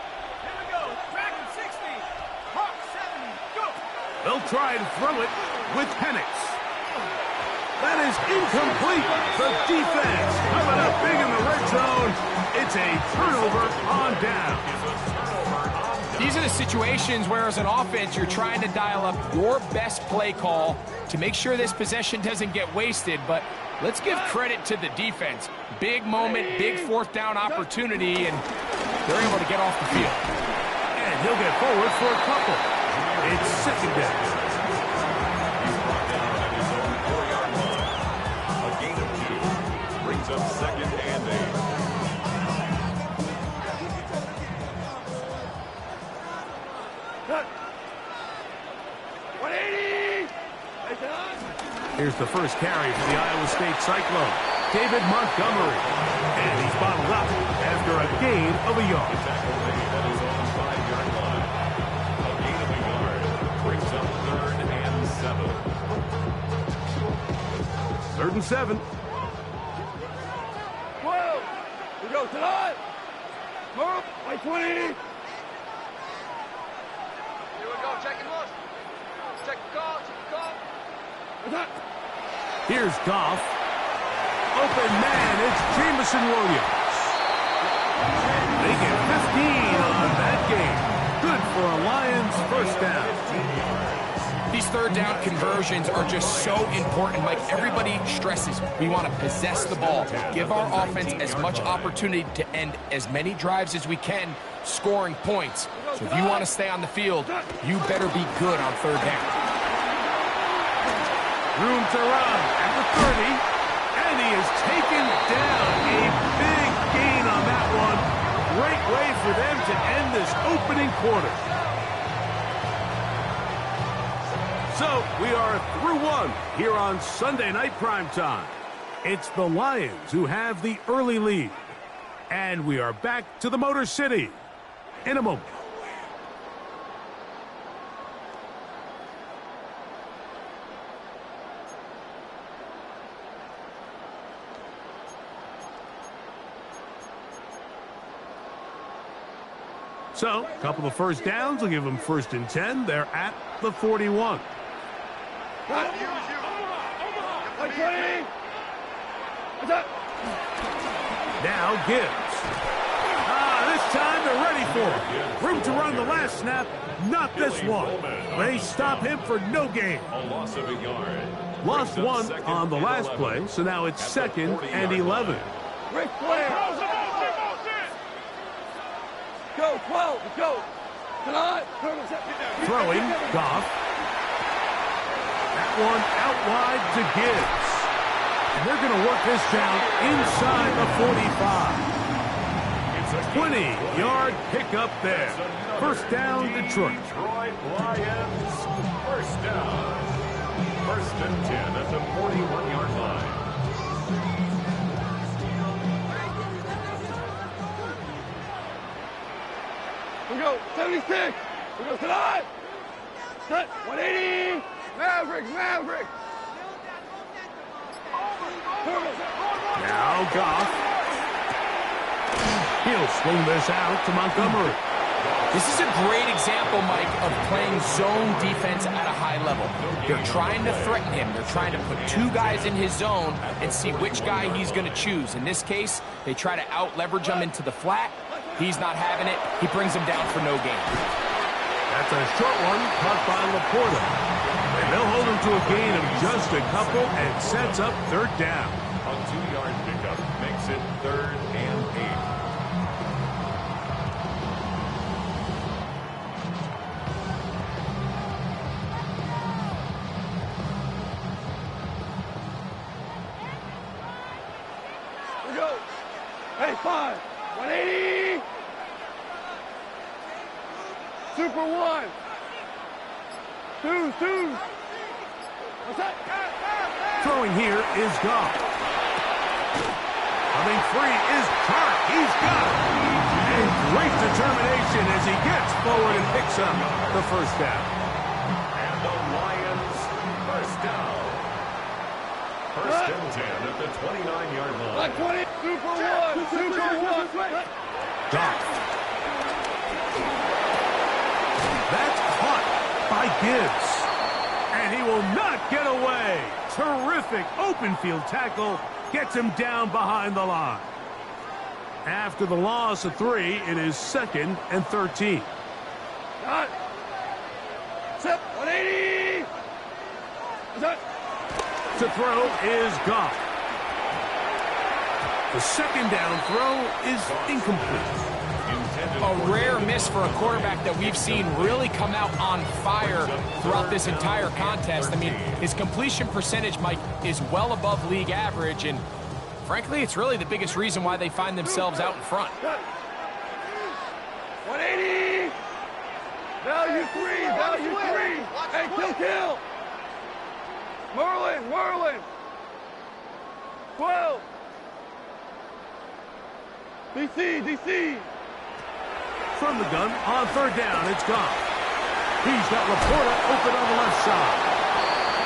A: They'll try and throw it with Penix. That is incomplete. The defense coming up big in the red zone. It's a turnover on down.
C: These are the situations where, as an offense, you're trying to dial up your best play call to make sure this possession doesn't get wasted. But let's give credit to the defense. Big moment, big fourth down opportunity, and they're able to get off the field.
A: And he'll get forward for a couple. It's second down.
B: He's brought down at his own 4-yard line. A gain of 2 brings up second and 8.
D: 180.
A: Here's the first carry for the Iowa State Cyclone, David Montgomery. And he's bottled up after a gain of a yard.
B: Tackle made at his own 5-yard line. A gain of a yard brings up third and 7.
A: 3rd and 7.
D: 12. We go tonight. Move. Like 20. Here we go. Check it once. Check the call. Check the call.
A: Here's Goff. Open man, it's Jameson Williams. They get 15 on that game. Good for a Lions first down.
C: These third down conversions are just so important. Like everybody stresses, we want to possess the ball, give our offense as much opportunity to end as many drives as we can, scoring points. So if you want to stay on the field, you better be good on third down.
A: Room to run at the 30, and he is taken down. A big gain on that one. Great way for them to end this opening quarter. So we are through one here on Sunday Night Primetime. It's the Lions who have the early lead. And we are back to the Motor City in a moment. So, a couple of first downs will give them 1st and 10. They're at the 41. Now Gibbs. This time they're ready for it. Room to run the last snap, not this one. They stop him for no gain.
B: A loss of a yard.
A: Lost one on the last play, so now it's 2nd and 11.
D: Rick Flair. Go, 12. Let's go. Tonight.
A: Throwing, Goff. That one out wide to Gibbs. And they're going to work this down inside the 45. 20-yard pickup there. First down, Detroit.
B: Detroit Lions. First down. 1st and 10 at the 41-yard line.
D: We go 76. We go tonight. 180. Mavericks.
A: Now Goff. He'll swing this out to Montgomery.
C: This is a great example, Mike, of playing zone defense at a high level. They're trying to threaten him. They're trying to put 2 guys in his zone and see which guy he's going to choose. In this case, they try to out-leverage him into the flat. He's not having it. He brings him down for no gain.
A: That's a short one caught by Laporta. And they'll hold him to a gain of just a couple and sets up 3rd down.
B: A 2-yard pickup makes it 3rd and 8.
D: We go. 85. 180. Super 1. 2. What's that?
A: Throwing here is Goff. Coming free is Chark. He's got it. And great determination as he gets forward and picks up the first down.
B: And the Lions first down. 1st and 10 at the 29-yard line.
D: 20. Super 1.
A: Goff. That's caught by Gibbs. And he will not get away. Terrific open field tackle. Gets him down behind the line. After the loss of 3, it is 2nd and 13.
D: Got. Step 180.
A: To throw is Goff. The 2nd down throw is incomplete.
C: a rare miss for a quarterback that we've seen really come out on fire throughout this entire contest. I mean, his completion percentage, Mike, is well above league average, and frankly, it's really the biggest reason why they find themselves out in front.
D: 180! Value three! Value three! Hey, kill! Merlin! 12! DC!
A: From the gun, on third down, it's gone. He's got Laporta open on the left side.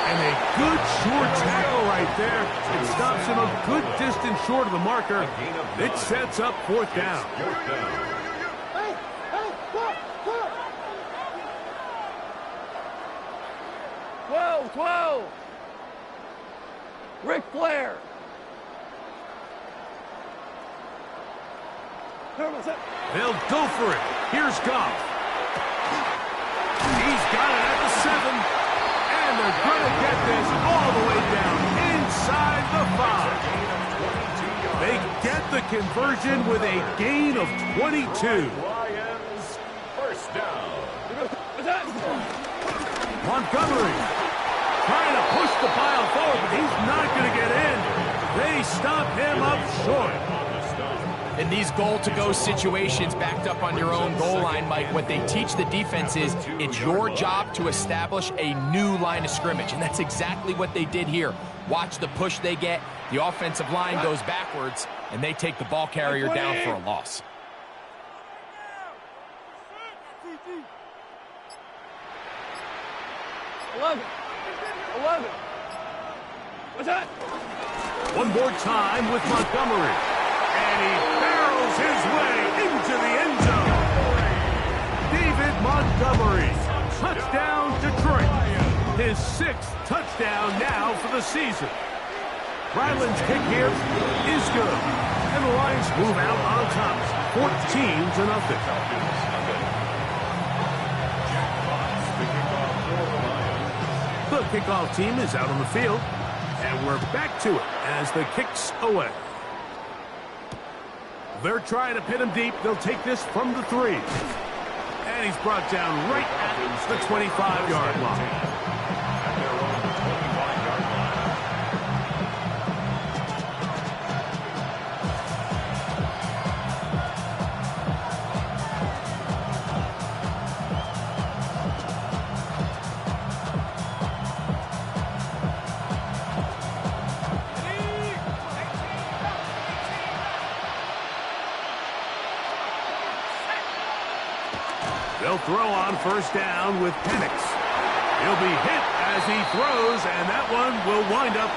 A: And a good short tackle right there. It stops him a good distance short of the marker. It sets up fourth down.
D: 12! Ric Flair!
A: They'll go for it. Here's Goff. He's got it at the 7. And they're going to get this all the way down inside the 5. They get the conversion with a gain of 22.
B: Lions, first down.
A: Montgomery trying to push the pile forward, but he's not going to get in. They stop him up short.
C: In these goal-to-go situations backed up on your own goal line, Mike, what they teach the defense is it's your job to establish a new line of scrimmage, and that's exactly what they did here. Watch the push they get. The offensive line goes backwards, and they take the ball carrier down for a loss.
D: What's that?
A: One more time with Montgomery. And he barrels his way into the end zone. David Montgomery. Touchdown, Detroit. His 6th touchdown now for the season. Ryland's kick here is good. And the Lions move out on top. 14-0. The kickoff team is out on the field. And we're back to it as the kick's away. They're trying to pin him deep. They'll take this from the 3. And he's brought down right at the 25-yard line. They'll throw on first down with Penix. He'll be hit as he throws, and that one will wind up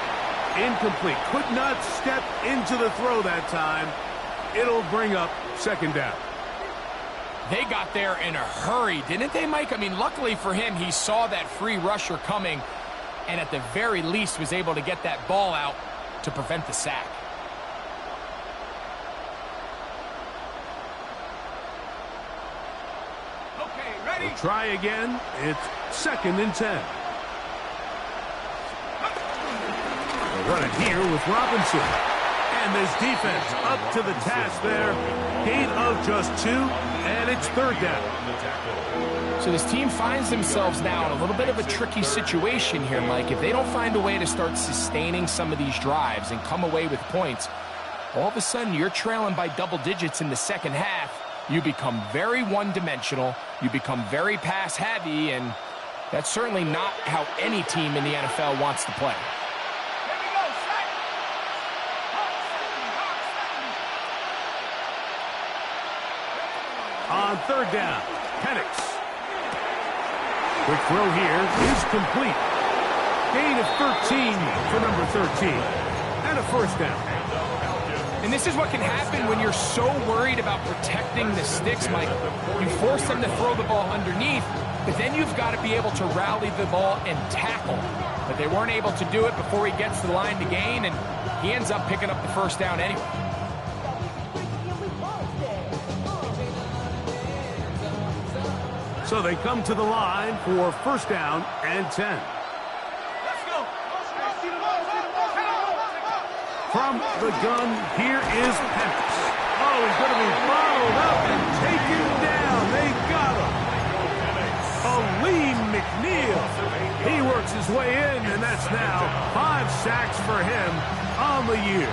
A: incomplete. Could not step into the throw that time. It'll bring up second down.
C: They got there in a hurry, didn't they, Mike? I mean, luckily for him, he saw that free rusher coming, and at the very least was able to get that ball out to prevent the sack.
A: We'll try again. It's 2nd and 10. They'll run it here with Robinson. And this defense up to the task there. Gain of just 2, and it's 3rd down.
C: So this team finds themselves now in a little bit of a tricky situation here, Mike. If they don't find a way to start sustaining some of these drives and come away with points, all of a sudden you're trailing by double digits in the second half. You become very one-dimensional, you become very pass-heavy, and that's certainly not how any team in the NFL wants to play.
A: On 3rd down, Penix. Quick throw here is complete. Gain of 13 for number 13. And a first down.
C: And this is what can happen when you're so worried about protecting the sticks, Mike. You force them to throw the ball underneath, but then you've got to be able to rally the ball and tackle. But they weren't able to do it before he gets to the line to gain, and he ends up picking up the first down anyway.
A: So they come to the line for first down and 10. From the gun, here is Penix. A he's going to be bottled up and taken down. They got him. Aleem McNeil. He works his way in, and that's now 5 sacks for him on the year.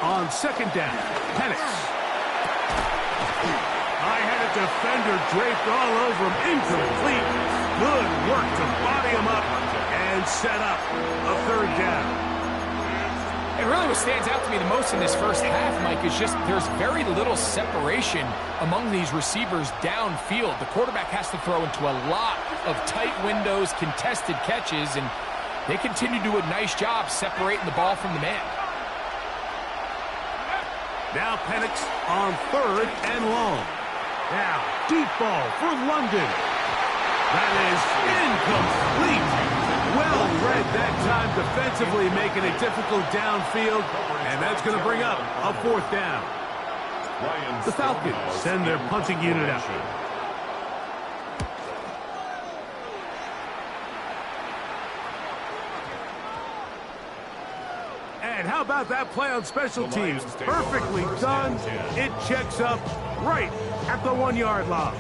A: On second down, Penix. I had a defender draped all over him. Incomplete. Good work to body him up and set up a third down.
C: And really what stands out to me the most in this first half, Mike, is just there's very little separation among these receivers downfield. The quarterback has to throw into a lot of tight windows, contested catches, and they continue to do a nice job separating the ball from the man.
A: Now Penix on third and long. Now, deep ball for London. That is incomplete. Well read that time defensively, making it difficult downfield, and that's going to bring up a fourth down. The Falcons send their punting unit out. And how about that play on special teams? Perfectly done. It checks up right at the 1-yard line.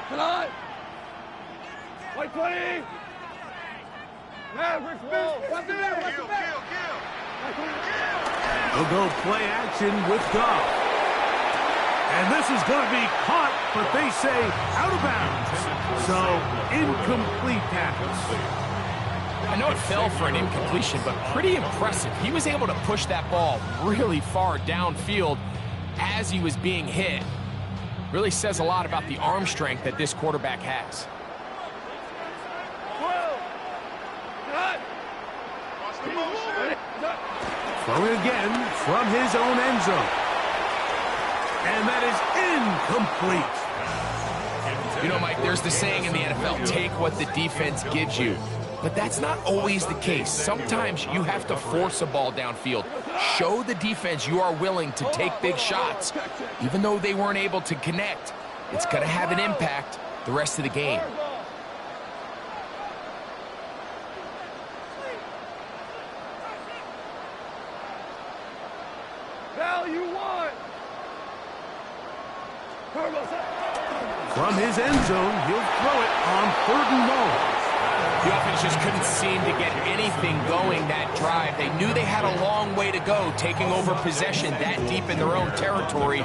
D: Tonight. White 20. Mavericks, what's the name? What's the name?
A: They'll go play action with Goff. And this is going to be caught, but they say out of bounds. So, incomplete pass.
C: I know it fell for an incompletion, but pretty impressive. He was able to push that ball really far downfield as he was being hit. Really says a lot about the arm strength that this quarterback has.
A: Throwing again from his own end zone. And that is incomplete.
C: You know, Mike, there's the saying in the NFL, take what the defense gives you. But that's not always the case. Sometimes you have to force a ball downfield. Show the defense you are willing to take big shots. Even though they weren't able to connect, it's going to have an impact the rest of the game.
D: Value one.
A: From his end zone, he'll throw it on third and long.
C: The offense just couldn't seem to get anything going that drive. They knew they had a long way to go, taking over possession that deep in their own territory.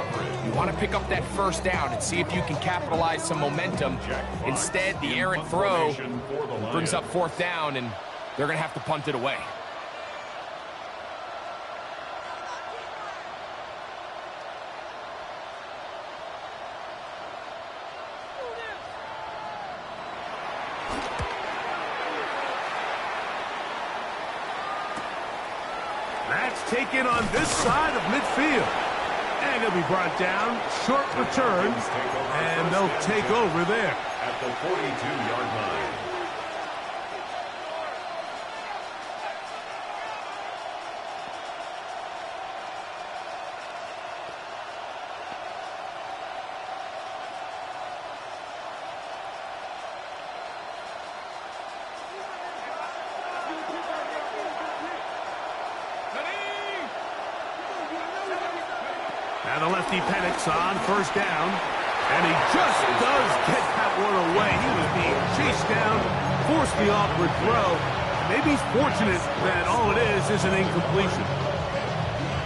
C: You want to pick up that first down and see if you can capitalize some momentum. Instead, the errant throw brings up fourth down, and they're going to have to punt it away.
A: That's taken on this side of midfield. And he'll be brought down. Short return. And they'll take over there.
B: At the 42-yard line.
A: Now the lefty Penix on first down. And he just does get that one away. He was being chased down, forced the awkward throw. Maybe he's fortunate that all it is an incompletion.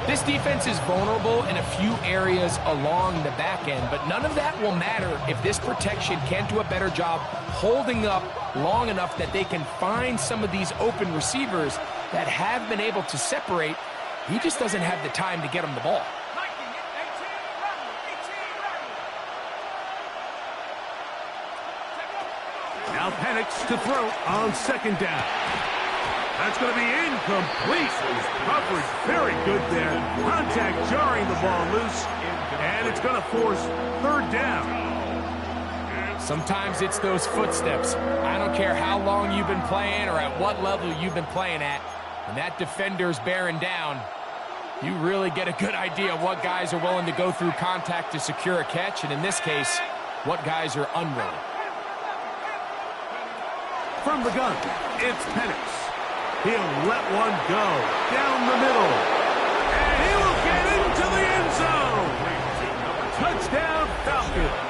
C: This defense is vulnerable in a few areas along the back end, but none of that will matter if this protection can't do a better job holding up long enough that they can find some of these open receivers that have been able to separate. He just doesn't have the time to get them the ball.
A: Now Now Penix to throw on second down. That's going to be incomplete. Coverage very good there. Contact jarring the ball loose. And it's going to force third down.
C: Sometimes it's those footsteps. I don't care how long you've been playing or at what level you've been playing at. When that defender's bearing down, you really get a good idea of what guys are willing to go through contact to secure a catch, and in this case, what guys are unwilling.
A: From the gun, it's Penix. He'll let one go down the middle. And he will get into the end zone. Touchdown, Falcons.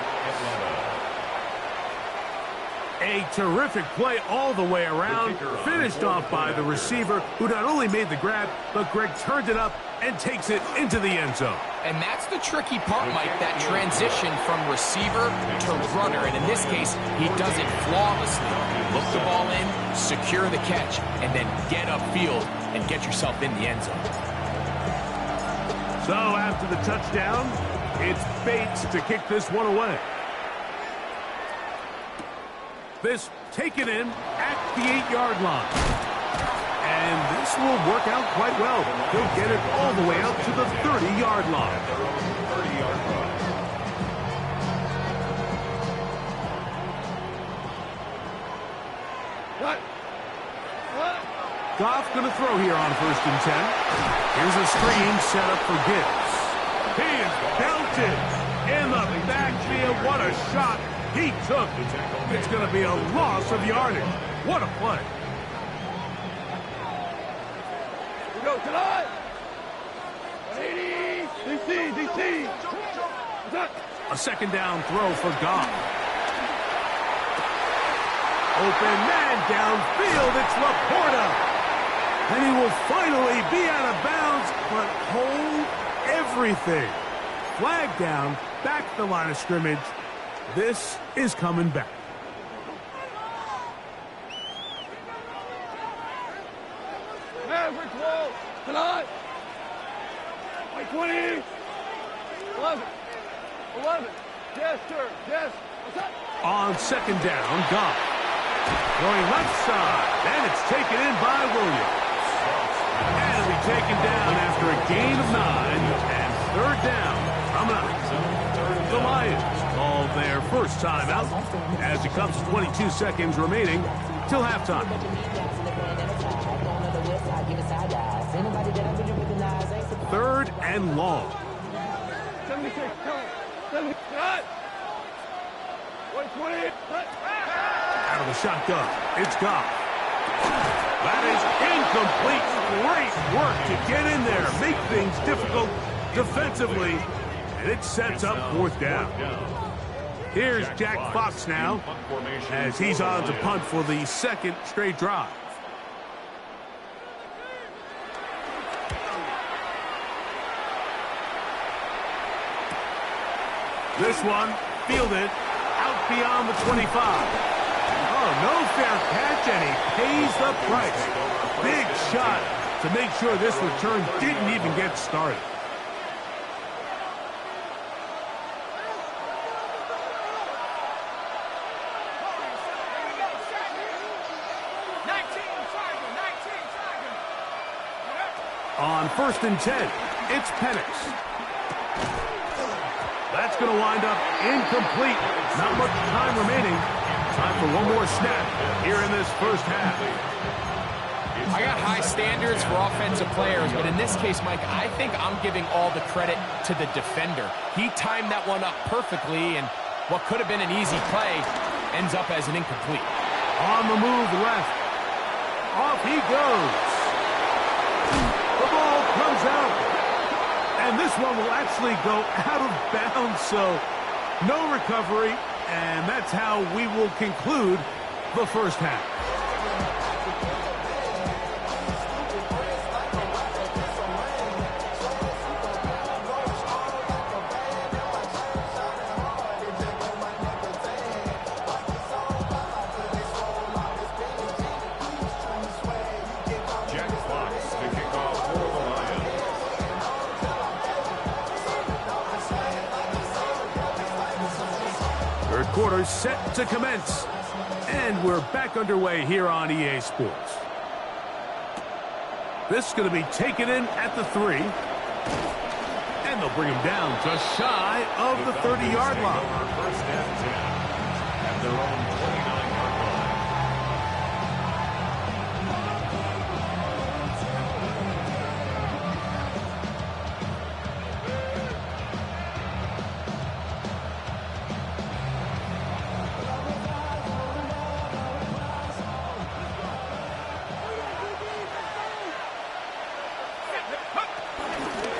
A: A terrific play all the way around, finished off by the receiver, who not only made the grab, but Greg turned it up and takes it into the end zone.
C: And that's the tricky part, Mike, that transition from receiver to runner. And in this case, he does it flawlessly. Look the ball in, secure the catch, and then get upfield and get yourself in the end zone.
A: So after the touchdown, it's Bates to kick this one away. This taken in at the 8-yard line. And this will work out quite well. He'll get it all the way out to the 30-yard line. Goff going to throw here on 1st and 10. Here's a screen set up for Gibbs. He is belted in the backfield. What a shot he took. It's going to be a loss of yardage. What a play.
D: We go tonight. 80. DC.
A: A second down throw for Goff. Open man downfield. It's Laporta. And he will finally be out of bounds, but hold everything. Flag down, back to the line of scrimmage. This is coming back.
D: Average wall tonight. 20. 11. Yes, sir. Yes.
A: On second down, Goff. Going left side, and it's taken in by Williams. And it'll be taken down after a gain of 9, and third down coming up. The Lions call their first timeout as it comes to 22 seconds remaining till halftime. Third and long.
D: 76. 70. 120.
A: Out of the shotgun, it's Goff. That is incomplete. Great work to get in there, make things difficult defensively, and it sets up fourth down. Here's Jack Fox now, as he's on to punt for the second straight drive. This one fielded out beyond the 25. Oh, no fair catch, and he pays the price. Big shot to make sure this return didn't even get started. On 1st and 10, it's Penix. That's going to wind up incomplete. Not much time remaining. Time for one more snap here in this first half.
C: I got high standards for offensive players, but in this case, Mike, I think I'm giving all the credit to the defender. He timed that one up perfectly, and what could have been an easy play ends up as an incomplete.
A: On the move left. Off he goes. The ball comes out. And this one will actually go out of bounds, so no recovery. And that's how we will conclude the first half.
B: Jack Fox to kick off for the Lions.
A: Third quarter set to commence. And we're back underway here on EA Sports. This is going to be taken in at the 3. And they'll bring him down just shy of the 30-yard line.
B: First and 10 at their own 29-yard line.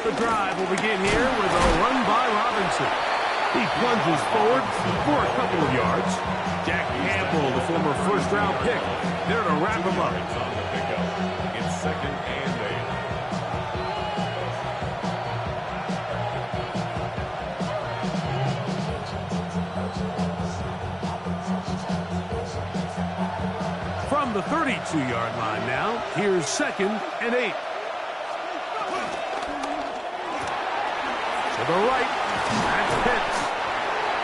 A: The drive will begin here with a run by Robinson. He plunges forward for a couple of yards. Jack Campbell, the former first-round pick, there to wrap him up.
B: It's on the pickup. It's 2nd and
A: 8. From the 32-yard line now, here's 2nd and 8. To the right, that's Pitts.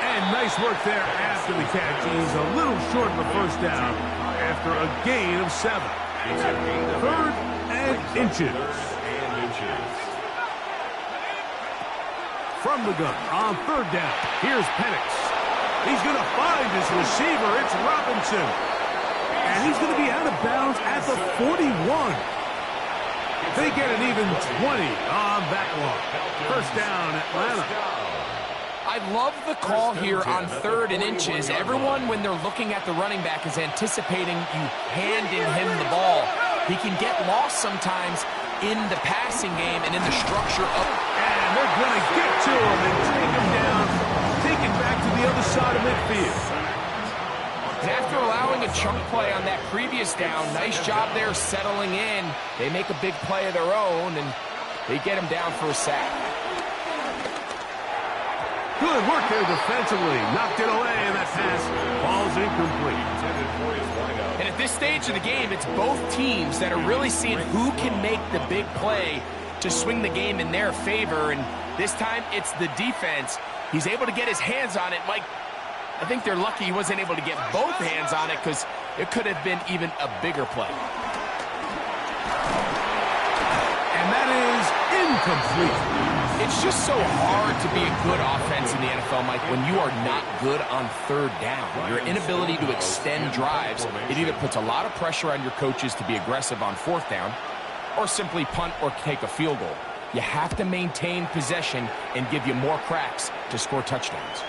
A: And nice work there after the catch. He's a little short of the first down after a gain of 7. 3rd and inches. From the gun on 3rd down, here's Penix. He's going to find his receiver. It's Robinson. And he's going to be out of bounds at the 41. They get an even 20 on that one. First down, Atlanta.
C: I love the call here on 3rd and inches. Everyone, when they're looking at the running back, is anticipating you handing him the ball. He can get lost sometimes in the passing game and in the structure of...
A: And they're going to get to him and take him down, take it back to the other side of midfield.
C: And after allowing a chunk play on that previous down, nice job there settling in. They make a big play of their own, and they get him down for a sack.
A: Good work there defensively. Knocked it away, and that pass falls incomplete.
C: And at this stage of the game, it's both teams that are really seeing who can make the big play to swing the game in their favor. And this time, it's the defense. He's able to get his hands on it. Mike, I think they're lucky he wasn't able to get both hands on it because it could have been even a bigger play.
A: And that is incomplete.
C: It's just so hard to be a good offense in the NFL, Mike, when you are not good on 3rd down. Your inability to extend drives, it either puts a lot of pressure on your coaches to be aggressive on 4th down or simply punt or take a field goal. You have to maintain possession and give you more cracks to score touchdowns.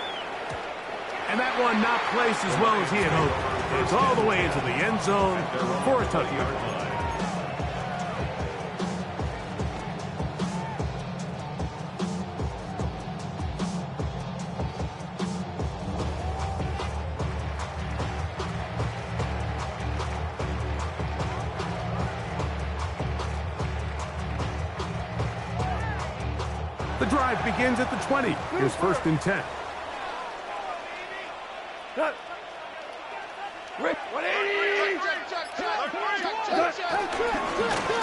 A: And that one not placed as well as he had hoped. It's all the way into the end zone for a touchdown. The drive begins at the 20. Here's 1st and 10.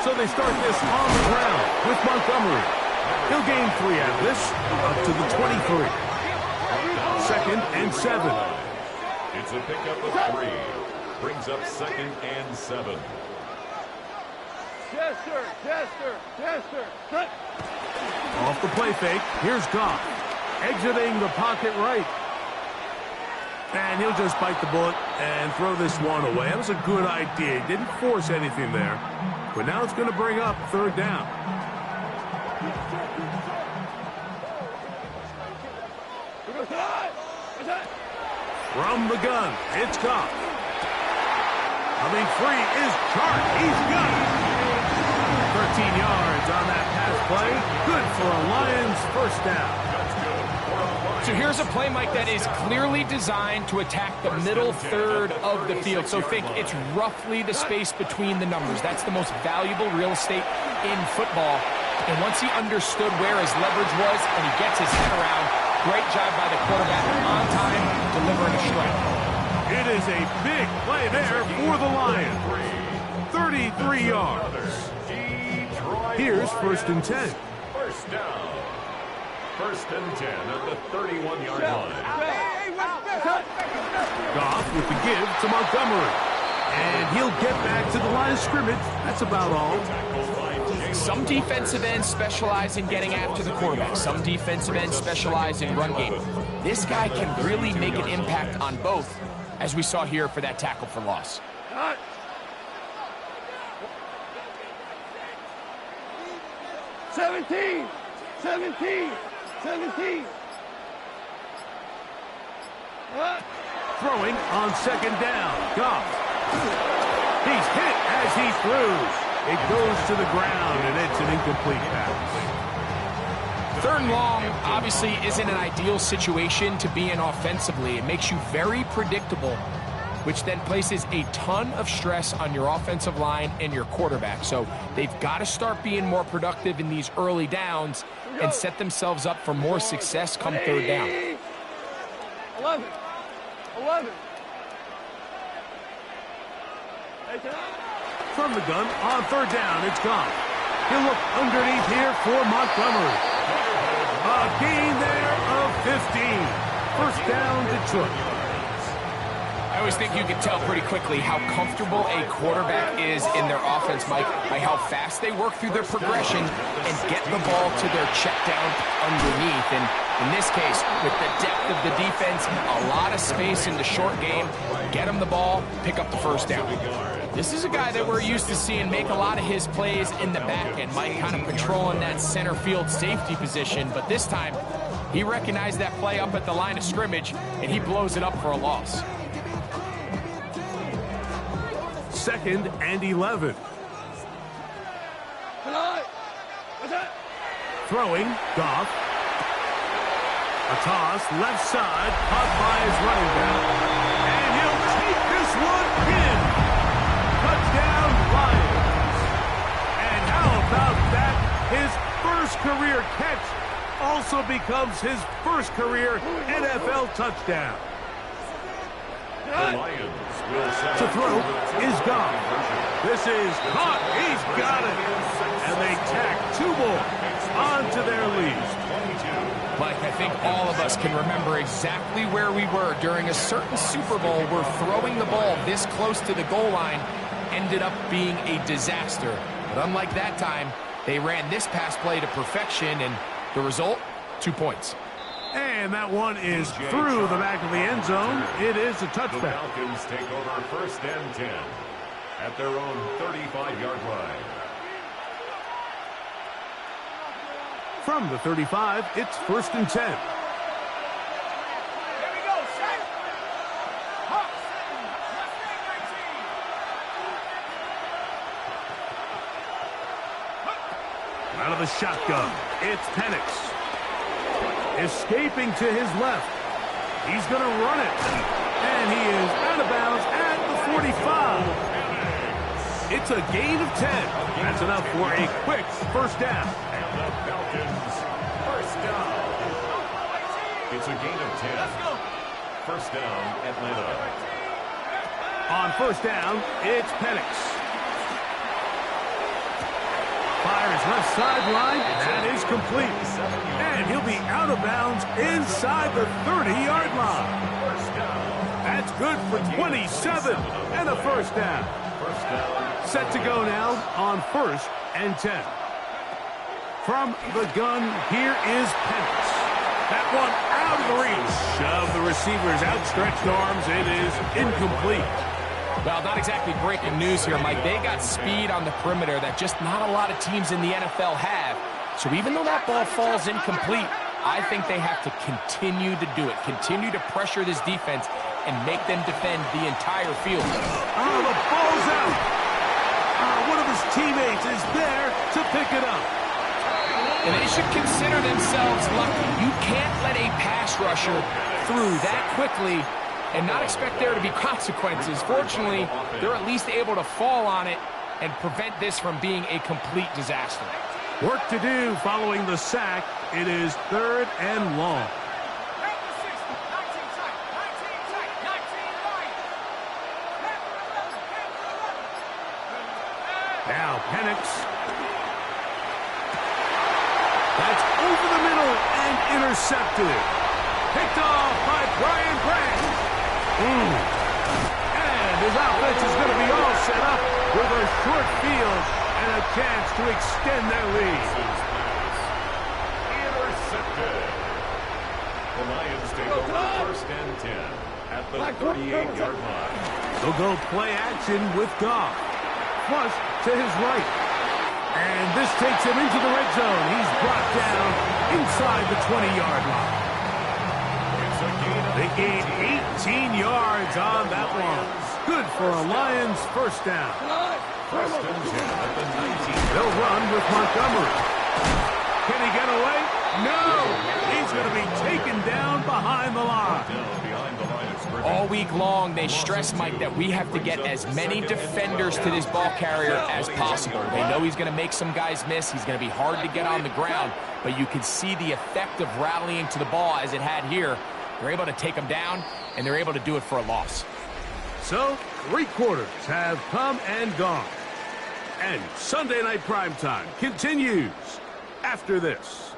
A: So they start this on the ground with Montgomery. He'll gain 3 out of this, up to the 23. 2nd and 7.
B: It's a pickup of 3. Brings up 2nd and 7.
D: Chester.
A: Off the play fake, here's Goff. Exiting the pocket right. And he'll just bite the bullet and throw this one away. That was a good idea. He didn't force anything there. But now it's going to bring up 3rd down. From the gun, it's Goff. Coming free is Chark. He's got it. 13 yards on that pass play. Good for a Lions first down.
C: So here's a play, Mike, that is clearly designed to attack the middle 3rd of the field. So think it's roughly the space between the numbers. That's the most valuable real estate in football. And once he understood where his leverage was and he gets his head around, great job by the quarterback on time, delivering a strike.
A: It is a big play there for the Lions. 33 yards. Here's 1st and 10.
B: First down. 1st and 10 at the 31-yard line.
A: Goff with the give to Montgomery. And he'll get back to the line of scrimmage. That's about all.
C: Some defensive ends specialize in getting after the quarterback. Some defensive ends specialize in run game. This guy can really make an impact on both, as we saw here for that tackle for loss.
D: 17! 17! 17!
A: Throwing on second down. Goff. He's hit as he throws. It goes to the ground, and it's an incomplete pass.
C: Third and long obviously isn't an ideal situation to be in offensively. It makes you very predictable, which then places a ton of stress on your offensive line and your quarterback. So they've got to start being more productive in these early downs and set themselves up for more success come third down.
D: 11. 11.
A: From the gun on third down, it's gone. He'll look underneath here for Montgomery. A gain there of 15. First down, Detroit.
C: I always think you can tell pretty quickly how comfortable a quarterback is in their offense, Mike, by how fast they work through their progression and get the ball to their check down underneath. And in this case, with the depth of the defense, a lot of space in the short game, get him the ball, pick up the first down. This is a guy that we're used to seeing make a lot of his plays in the back end, Mike, kind of patrolling that center field safety position. But this time, he recognized that play up at the line of scrimmage, and he blows it up for a loss.
A: Second and 11. Throwing, Goff. A toss, left side, caught by his running back. And he'll take this one in. Touchdown, Lions. And how about that? His first career catch also becomes his first career NFL touchdown.
B: The Lions will set
A: To throw is Goff. This is caught. He's got it. And they tack two more onto their lead.
C: Mike, I think all of us can remember exactly where we were during a certain Super Bowl where throwing the ball this close to the goal line ended up being a disaster. But unlike that time, they ran this pass play to perfection, and the result, 2 points.
A: And that one is through the back of the end zone. It is a
B: The
A: touchback.
B: Falcons take over first and 10 at their own 35-yard line.
A: From the 35, it's first and 10. Out of the shotgun, it's Penix. Escaping to his left. He's going to run it. And he is out of bounds at the 45. It's a gain of 10. That's enough for a quick first down.
B: And the Falcons, first down. It's a gain of 10. First down, Atlanta.
A: On first down, it's Penix. Fires left sideline. That is complete. And he'll be out of bounds inside the 30-yard line. That's good for 27 and a first down. Set to go now on first and 10. From the gun, here is Penix. That one out of the reach of the receiver's outstretched arms. It is incomplete.
C: Well, not exactly breaking news here, Mike. They got speed on the perimeter that just not a lot of teams in the NFL have. So even though that ball falls incomplete, I think they have to continue to do it. Continue to pressure this defense and make them defend the entire field.
A: Oh, the ball's out. One of his teammates is there to pick it up.
C: And they should consider themselves lucky. You can't let a pass rusher through that quickly and not expect there to be consequences. Fortunately, they're at least able to fall on it and prevent this from being a complete disaster.
A: Work to do following the sack. It is third and long. Now Penix. That's over the middle and intercepted. Picked off by Brian Branch. Buffalo's offense is going to be all set up with a short field and a chance to extend their lead.
B: Intercepted. The Lions take over first and 10 at the 38-yard line.
A: They'll go play action with Goff. Flush to his right. And this takes him into the red zone. He's brought down inside the 20-yard line. They gain 18 yards on that one. Good for a Lions first down.
B: First and 10 at the 19.
A: They'll run with Montgomery. Can he get away? No! He's going to be taken down behind the line.
C: All week long, they stress, Mike, that we have to get as many defenders to this ball carrier as possible. They know he's going to make some guys miss. He's going to be hard to get on the ground, but you can see the effect of rallying to the ball as it had here. They're able to take him down, and they're able to do it for a loss.
A: So, 3 quarters have come and gone. And Sunday Night Primetime continues after this.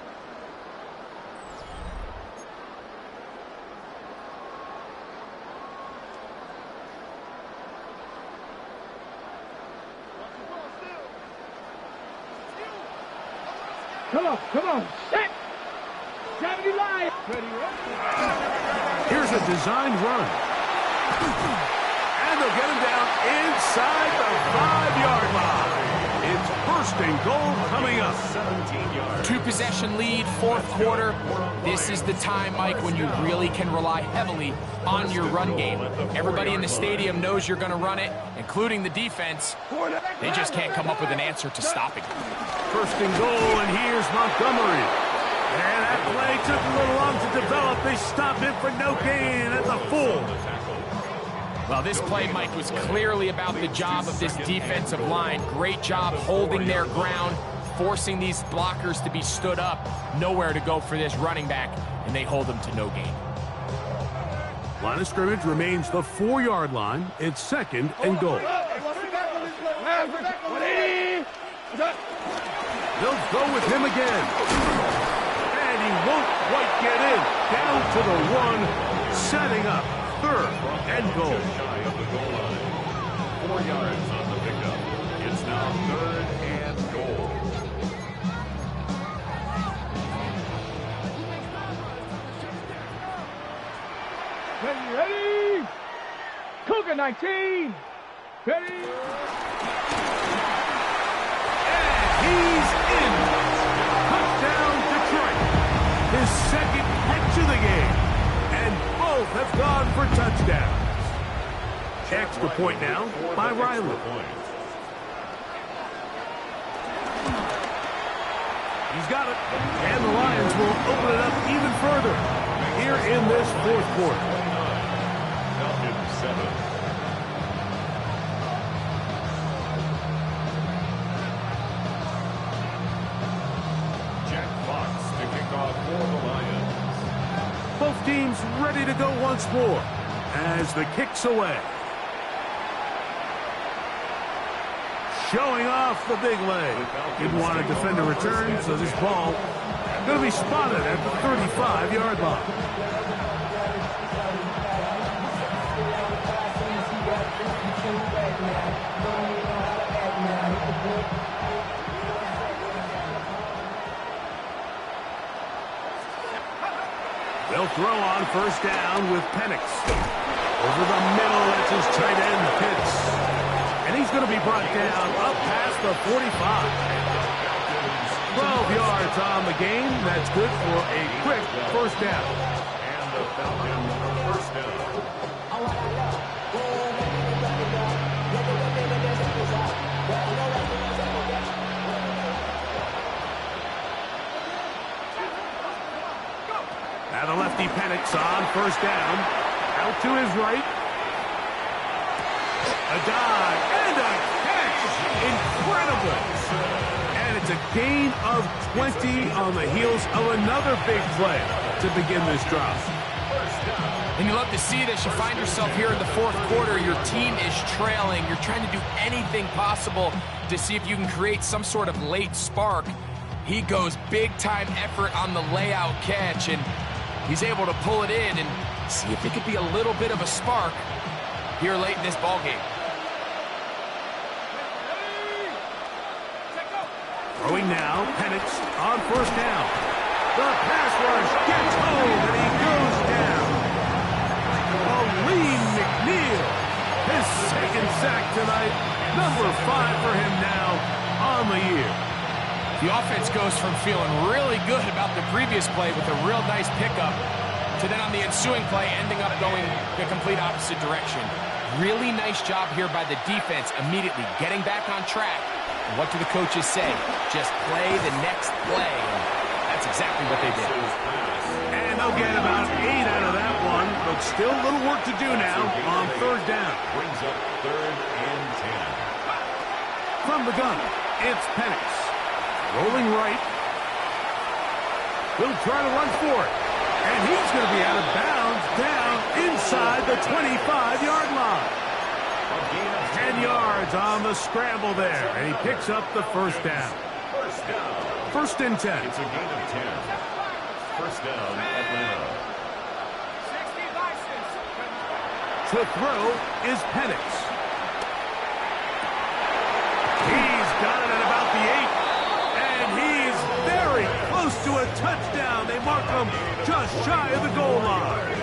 D: Come on. Set. 70 line.
A: Here's a designed run. And they'll get him down inside the 5-yard line. It's first and goal coming up.
B: 17 yards.
C: 2-possession lead, 4th quarter. This is the time, Mike, when you really can rely heavily on your run game. Everybody in the stadium knows you're going to run it, including the defense. They just can't come up with an answer to stopping it.
A: First and goal, and here's Montgomery. And that play took a little long to develop. They stopped him for no gain at the 4.
C: Well, this play, Mike, was clearly about the job of this defensive line. Great job holding their ground, forcing these blockers to be stood up. Nowhere to go for this running back, and they hold them to no gain.
A: Line of scrimmage remains the 4-yard line. It's second and goal. They'll go with him again. And he won't quite get in. Down to the 1, setting up third and goal.
B: Shy of the goal line. 4 yards on the pickup. It's now 3rd and goal.
D: Ready. Cougar 19. Ready.
A: He's in. Touchdown, Detroit. His second catch of the game. And both have gone for touchdowns. Extra point now by Riley. He's got it. And the Lions will open it up even further here in this 4th quarter.
B: Falcons 7. For the Lions.
A: Both teams ready to go once more as the kick's away. Showing off the big leg. Didn't want to defend a return, so this ball going to be spotted at the 35-yard line. They'll throw on first down with Penix. Over the middle, that's his tight end, Pitts. And he's going to be brought down up past the 45. 12 yards on the game. That's good for a quick first down.
B: And the Falcons first down.
A: Now the lefty Penix on first down. Out to his right. A dive and a catch. Incredible. And it's a gain of 20 on the heels of another big play to begin this drive.
C: And you love to see this. You find yourself here in the 4th quarter. Your team is trailing. You're trying to do anything possible to see if you can create some sort of late spark. He goes big-time effort on the layout catch, and he's able to pull it in and see if it could be a little bit of a spark. here late in this ballgame.
A: Throwing now, Penix on first down. The pass rush gets home, and he goes down. Alim McNeill, his second sack tonight. Number 5 for him now on the year.
C: The offense goes from feeling really good about the previous play with a real nice pickup to then on the ensuing play ending up going the complete opposite direction. Really nice job here by the defense immediately getting back on track. What do the coaches say? Just play the next play. And that's exactly what they did.
A: And they'll get about 8 out of that one, but still a little work to do now on third down.
B: Brings up 3rd and 10.
A: From the gun, it's Penix. Rolling right. He'll try to run for it. And he's going to be out of bounds down inside the 25-yard line. 10 yards on the scramble there, and he picks up the first down.
B: First down.
A: First and 10.
B: It's a gain of 10. First down, Atlanta.
A: To throw is Penix. He's got it at about the 8, and he's very close to a touchdown. They mark him just shy of the goal line.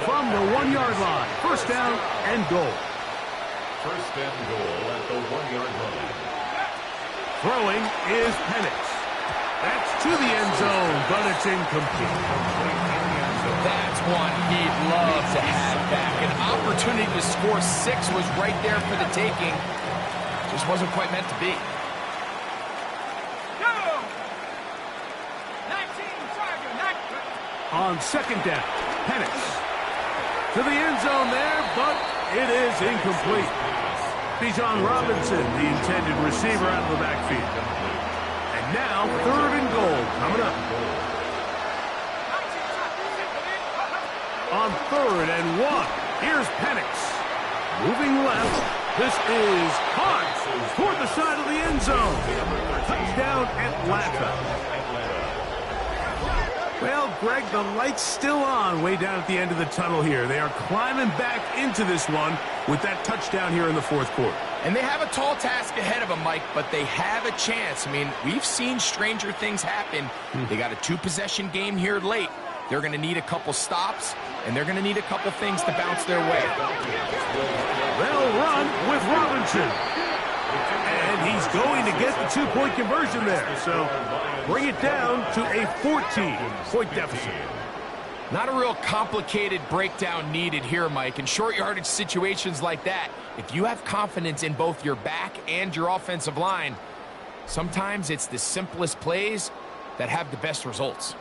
A: From the 1-yard line, first down and goal.
B: First and goal at the 1-yard line.
A: Throwing is Penix. That's to the end zone, but it's incomplete.
C: That's one he'd love to have back. An opportunity to score 6 was right there for the taking. Just wasn't quite meant to be.
A: On second down, Penix. To the end zone there, but it is incomplete. Bijan Robinson, the intended receiver, out of the backfield. And now, third and goal coming up. On 3rd and 1, here's Penix. Moving left, this is caught toward the side of the end zone. Touchdown, Atlanta. Well, Greg, the light's still on way down at the end of the tunnel here. They are climbing back into this one with that touchdown here in the 4th quarter.
C: And they have a tall task ahead of them, Mike, but they have a chance. I mean, we've seen stranger things happen. They got a 2-possession game here late. They're going to need a couple stops, and they're going to need a couple things to bounce their way.
A: They'll run with Robinson. And he's going to get the 2-point conversion there. So bring it down to a 14-point deficit.
C: Not a real complicated breakdown needed here, Mike. In short yardage situations like that, if you have confidence in both your back and your offensive line, sometimes it's the simplest plays that have the best results.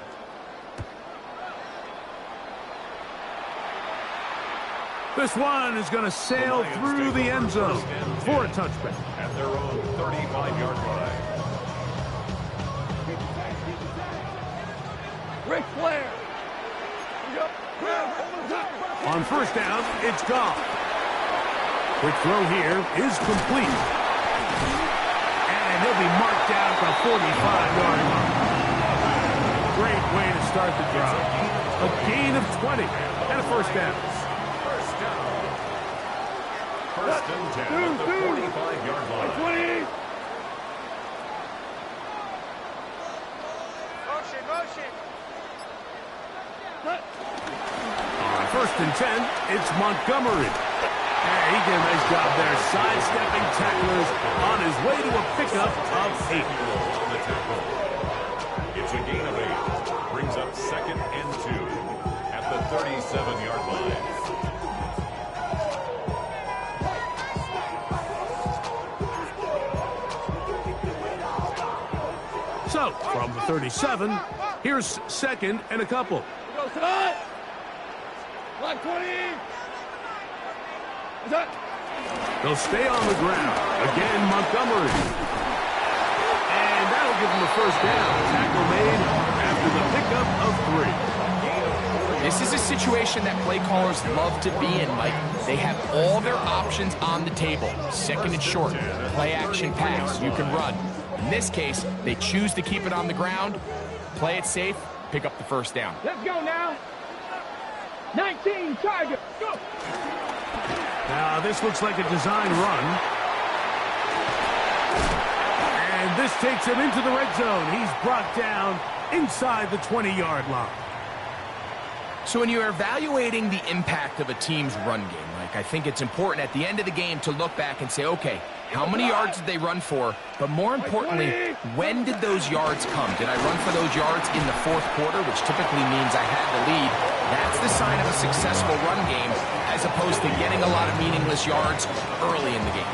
A: This one is going to sail through the end zone for a touchback.
B: At their own 35-yard line.
D: Ric Flair.
A: On first down, it's Goff. Quick throw here is complete. And he'll be marked down at the 45-yard line. Great way to start the drive. A gain of 20 and a first down.
B: First and 10 at the 45-yard line.
D: 20.
A: On first and 10, it's Montgomery. And he did a nice job there, sidestepping tacklers on his way to a pickup of 8.
B: On the tackle. It's a gain of 8. Brings up 2nd and 2 at the 37-yard line.
A: So, from the 37, here's 2nd and a couple.
D: Go tonight. Line 20.
A: They'll stay on the ground. Again, Montgomery. And that'll give them the first down. Tackle made after the pickup of 3.
C: This is a situation that play callers love to be in, Mike. They have all their options on the table. 2nd and short, play action pass, you can run. In this case, they choose to keep it on the ground, play it safe, pick up the first down.
D: Let's go now. 19, Charger. Go.
A: Now, this looks like a design run. And this takes him into the red zone. He's brought down inside the 20-yard line.
C: So when you're evaluating the impact of a team's run game, Mike, I think it's important at the end of the game to look back and say, okay, how many yards did they run for? But more importantly, when did those yards come? Did I run for those yards in the fourth quarter, which typically means I had the lead? That's the sign of a successful run game, as opposed to getting a lot of meaningless yards early in the game.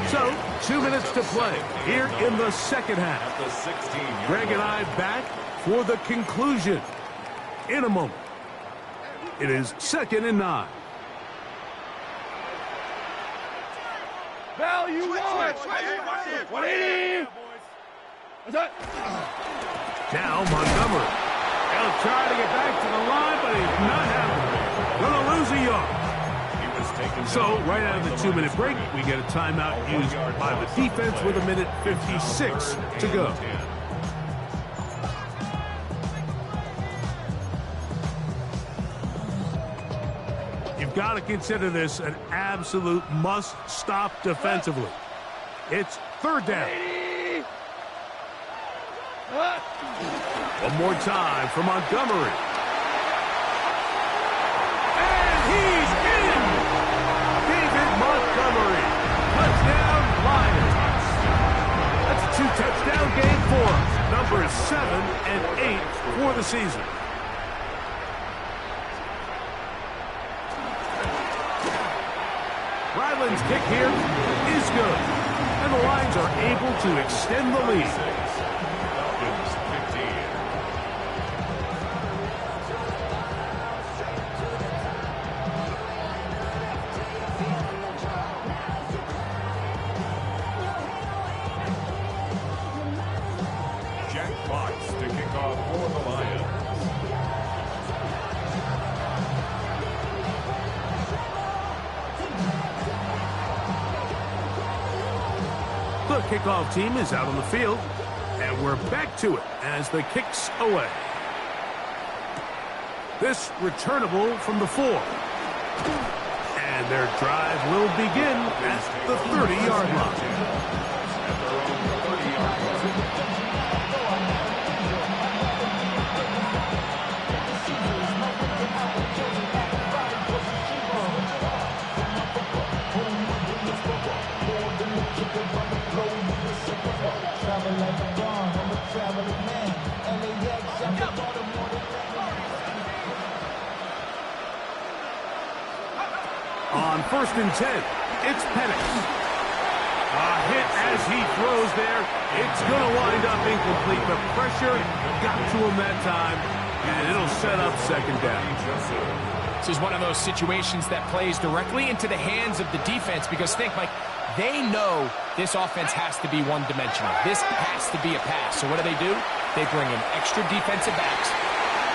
A: So, 2 minutes to play here in the second half. Greg and I back for the conclusion in a moment. It is 2nd and 9.
D: Val, you won! 180! What's that?
A: Now Montgomery. He'll try to get back to the line, but he's not having it. Gonna lose a yard. So, right out of the 2-minute break, we get a timeout used by the defense with 1:56 to go. You've got to consider this an absolute must-stop defensively. It's 3rd down. One more time for Montgomery. And he's in! David Montgomery. Touchdown, Lions. That's a 2-touchdown game for us. Numbers 7 and 8 for the season. Ryland's kick here is good. And the Lions are able to extend the lead. The kickoff team is out on the field, and we're back to it as the kick's away. This returnable from the 4. And their drive will begin at the 30-yard line. On 1st and 10, it's Penix. A hit as he throws there. It's going to wind up incomplete. The pressure got to him that time, and it'll set up 2nd down.
C: This is one of those situations that plays directly into the hands of the defense because think, like, they know this offense has to be one-dimensional. This has to be a pass. So what do? They bring in extra defensive backs.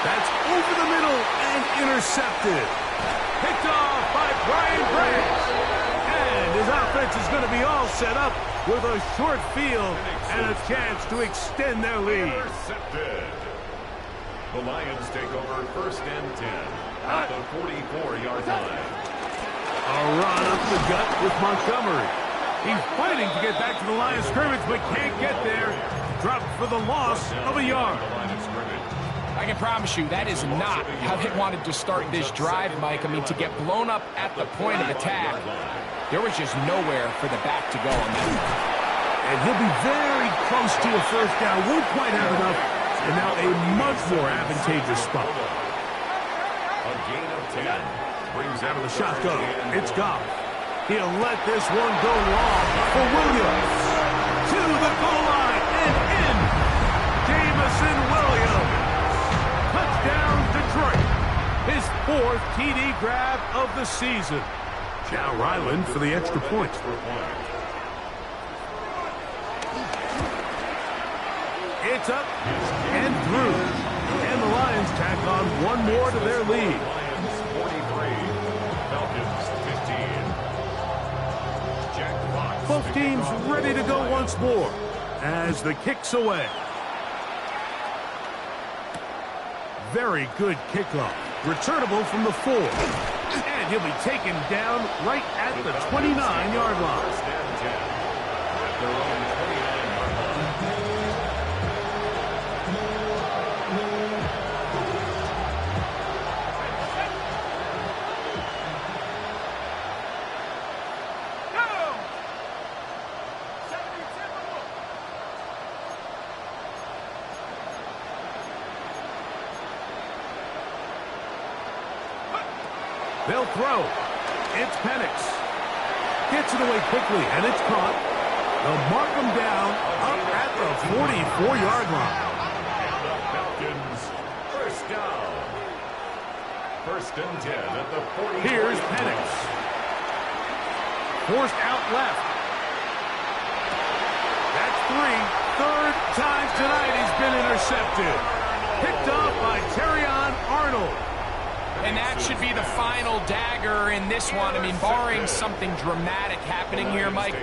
A: That's over the middle and intercepted. Picked off by Brian Branch. And his offense is going to be all set up with a short field and a chance to extend their lead.
B: Intercepted. The Lions take over 1st and 10 at the 44-yard line.
A: A run up the gut with Montgomery. He's fighting to get back to the line of scrimmage, but can't get there. Dropped for the loss of a yard.
C: I can promise you that is not how they wanted to start this drive, Mike. I mean, to get blown up at the point of attack, there was just nowhere for the back to go on that.
A: And he'll be very close to a 1st down. Won't quite have enough. And now a much more advantageous spot.
B: A gain of 10.
A: Brings out of the shotgun. It's Goff. He'll let this one go long for Williams. To the goal line and in. Jameson Williams. Touchdown, Detroit. His 4th TD grab of the season. Now Ryland for the extra point. It's up and through. And the Lions tack on one more to their lead.
B: Lions 43, Falcons 15. Jack Fox.
A: Both teams ready to go once more as the kick's away. Very good kickoff. Returnable from the 4. And he'll be taken down right at the 29-yard line.
B: First and 10 at their own 29-yard line.
A: They'll throw. It's Penix. Gets it away quickly, and it's caught. They'll mark him down up at the 44-yard line.
B: And the Falcons, first down. First and 10 at the 40.
A: Here's Penix. Forced out left. That's 3. Third time tonight he's been intercepted. Picked off by Terrion Arnold.
C: And that should be the final dagger in this one. I mean, barring something dramatic happening here, Mike,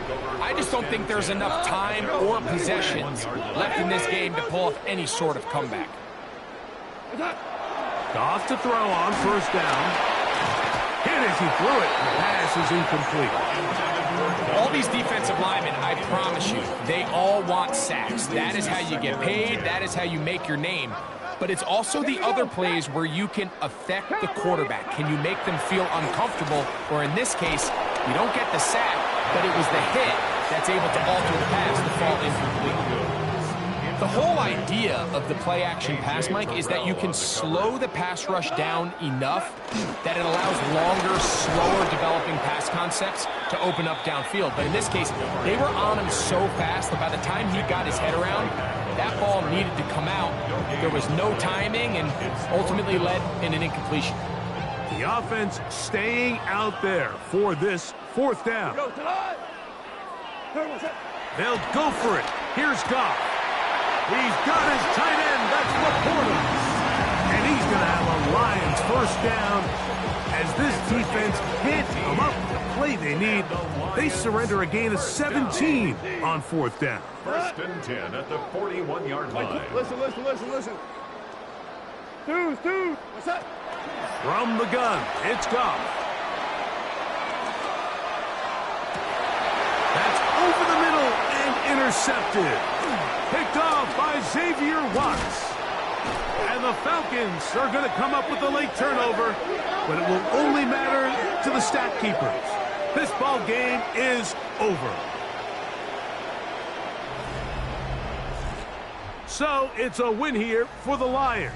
C: I just don't think there's enough time or possessions left in this game to pull off any sort of comeback.
A: Goff to throw on first down. Hit as he threw it. The pass is incomplete.
C: All these defensive linemen, I promise you, they all want sacks. That is how you get paid. That is how you make your name. But it's also the other plays where you can affect the quarterback. Can you make them feel uncomfortable? Or in this case, you don't get the sack, but it was the hit that's able to alter the pass to fall incomplete. The whole idea of the play-action pass, Mike, is that you can slow the pass rush down enough that it allows longer, slower developing pass concepts to open up downfield. But in this case, they were on him so fast that by the time he got his head around, that ball needed to come out. There was no timing and ultimately led in an incompletion.
A: The offense staying out there for this fourth down. They'll go for it. Here's Goff. He's got his tight end. That's Laporta. And he's going to have a Lions first down as this defense can't come up with the play they need. They surrender a gain of 17 on fourth down.
B: First and 10 at the 41-yard line.
D: Listen. Dude. What's that?
A: From the gun, it's Goff. That's over the middle and intercepted. Picked off by Xavier Watts. And the Falcons are going to come up with a late turnover, but it will only matter to the stat keepers. This ball game is over. So it's a win here for the Lions.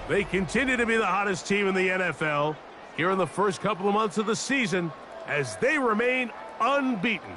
A: They continue to be the hottest team in the NFL here in the first couple of months of the season as they remain unbeaten.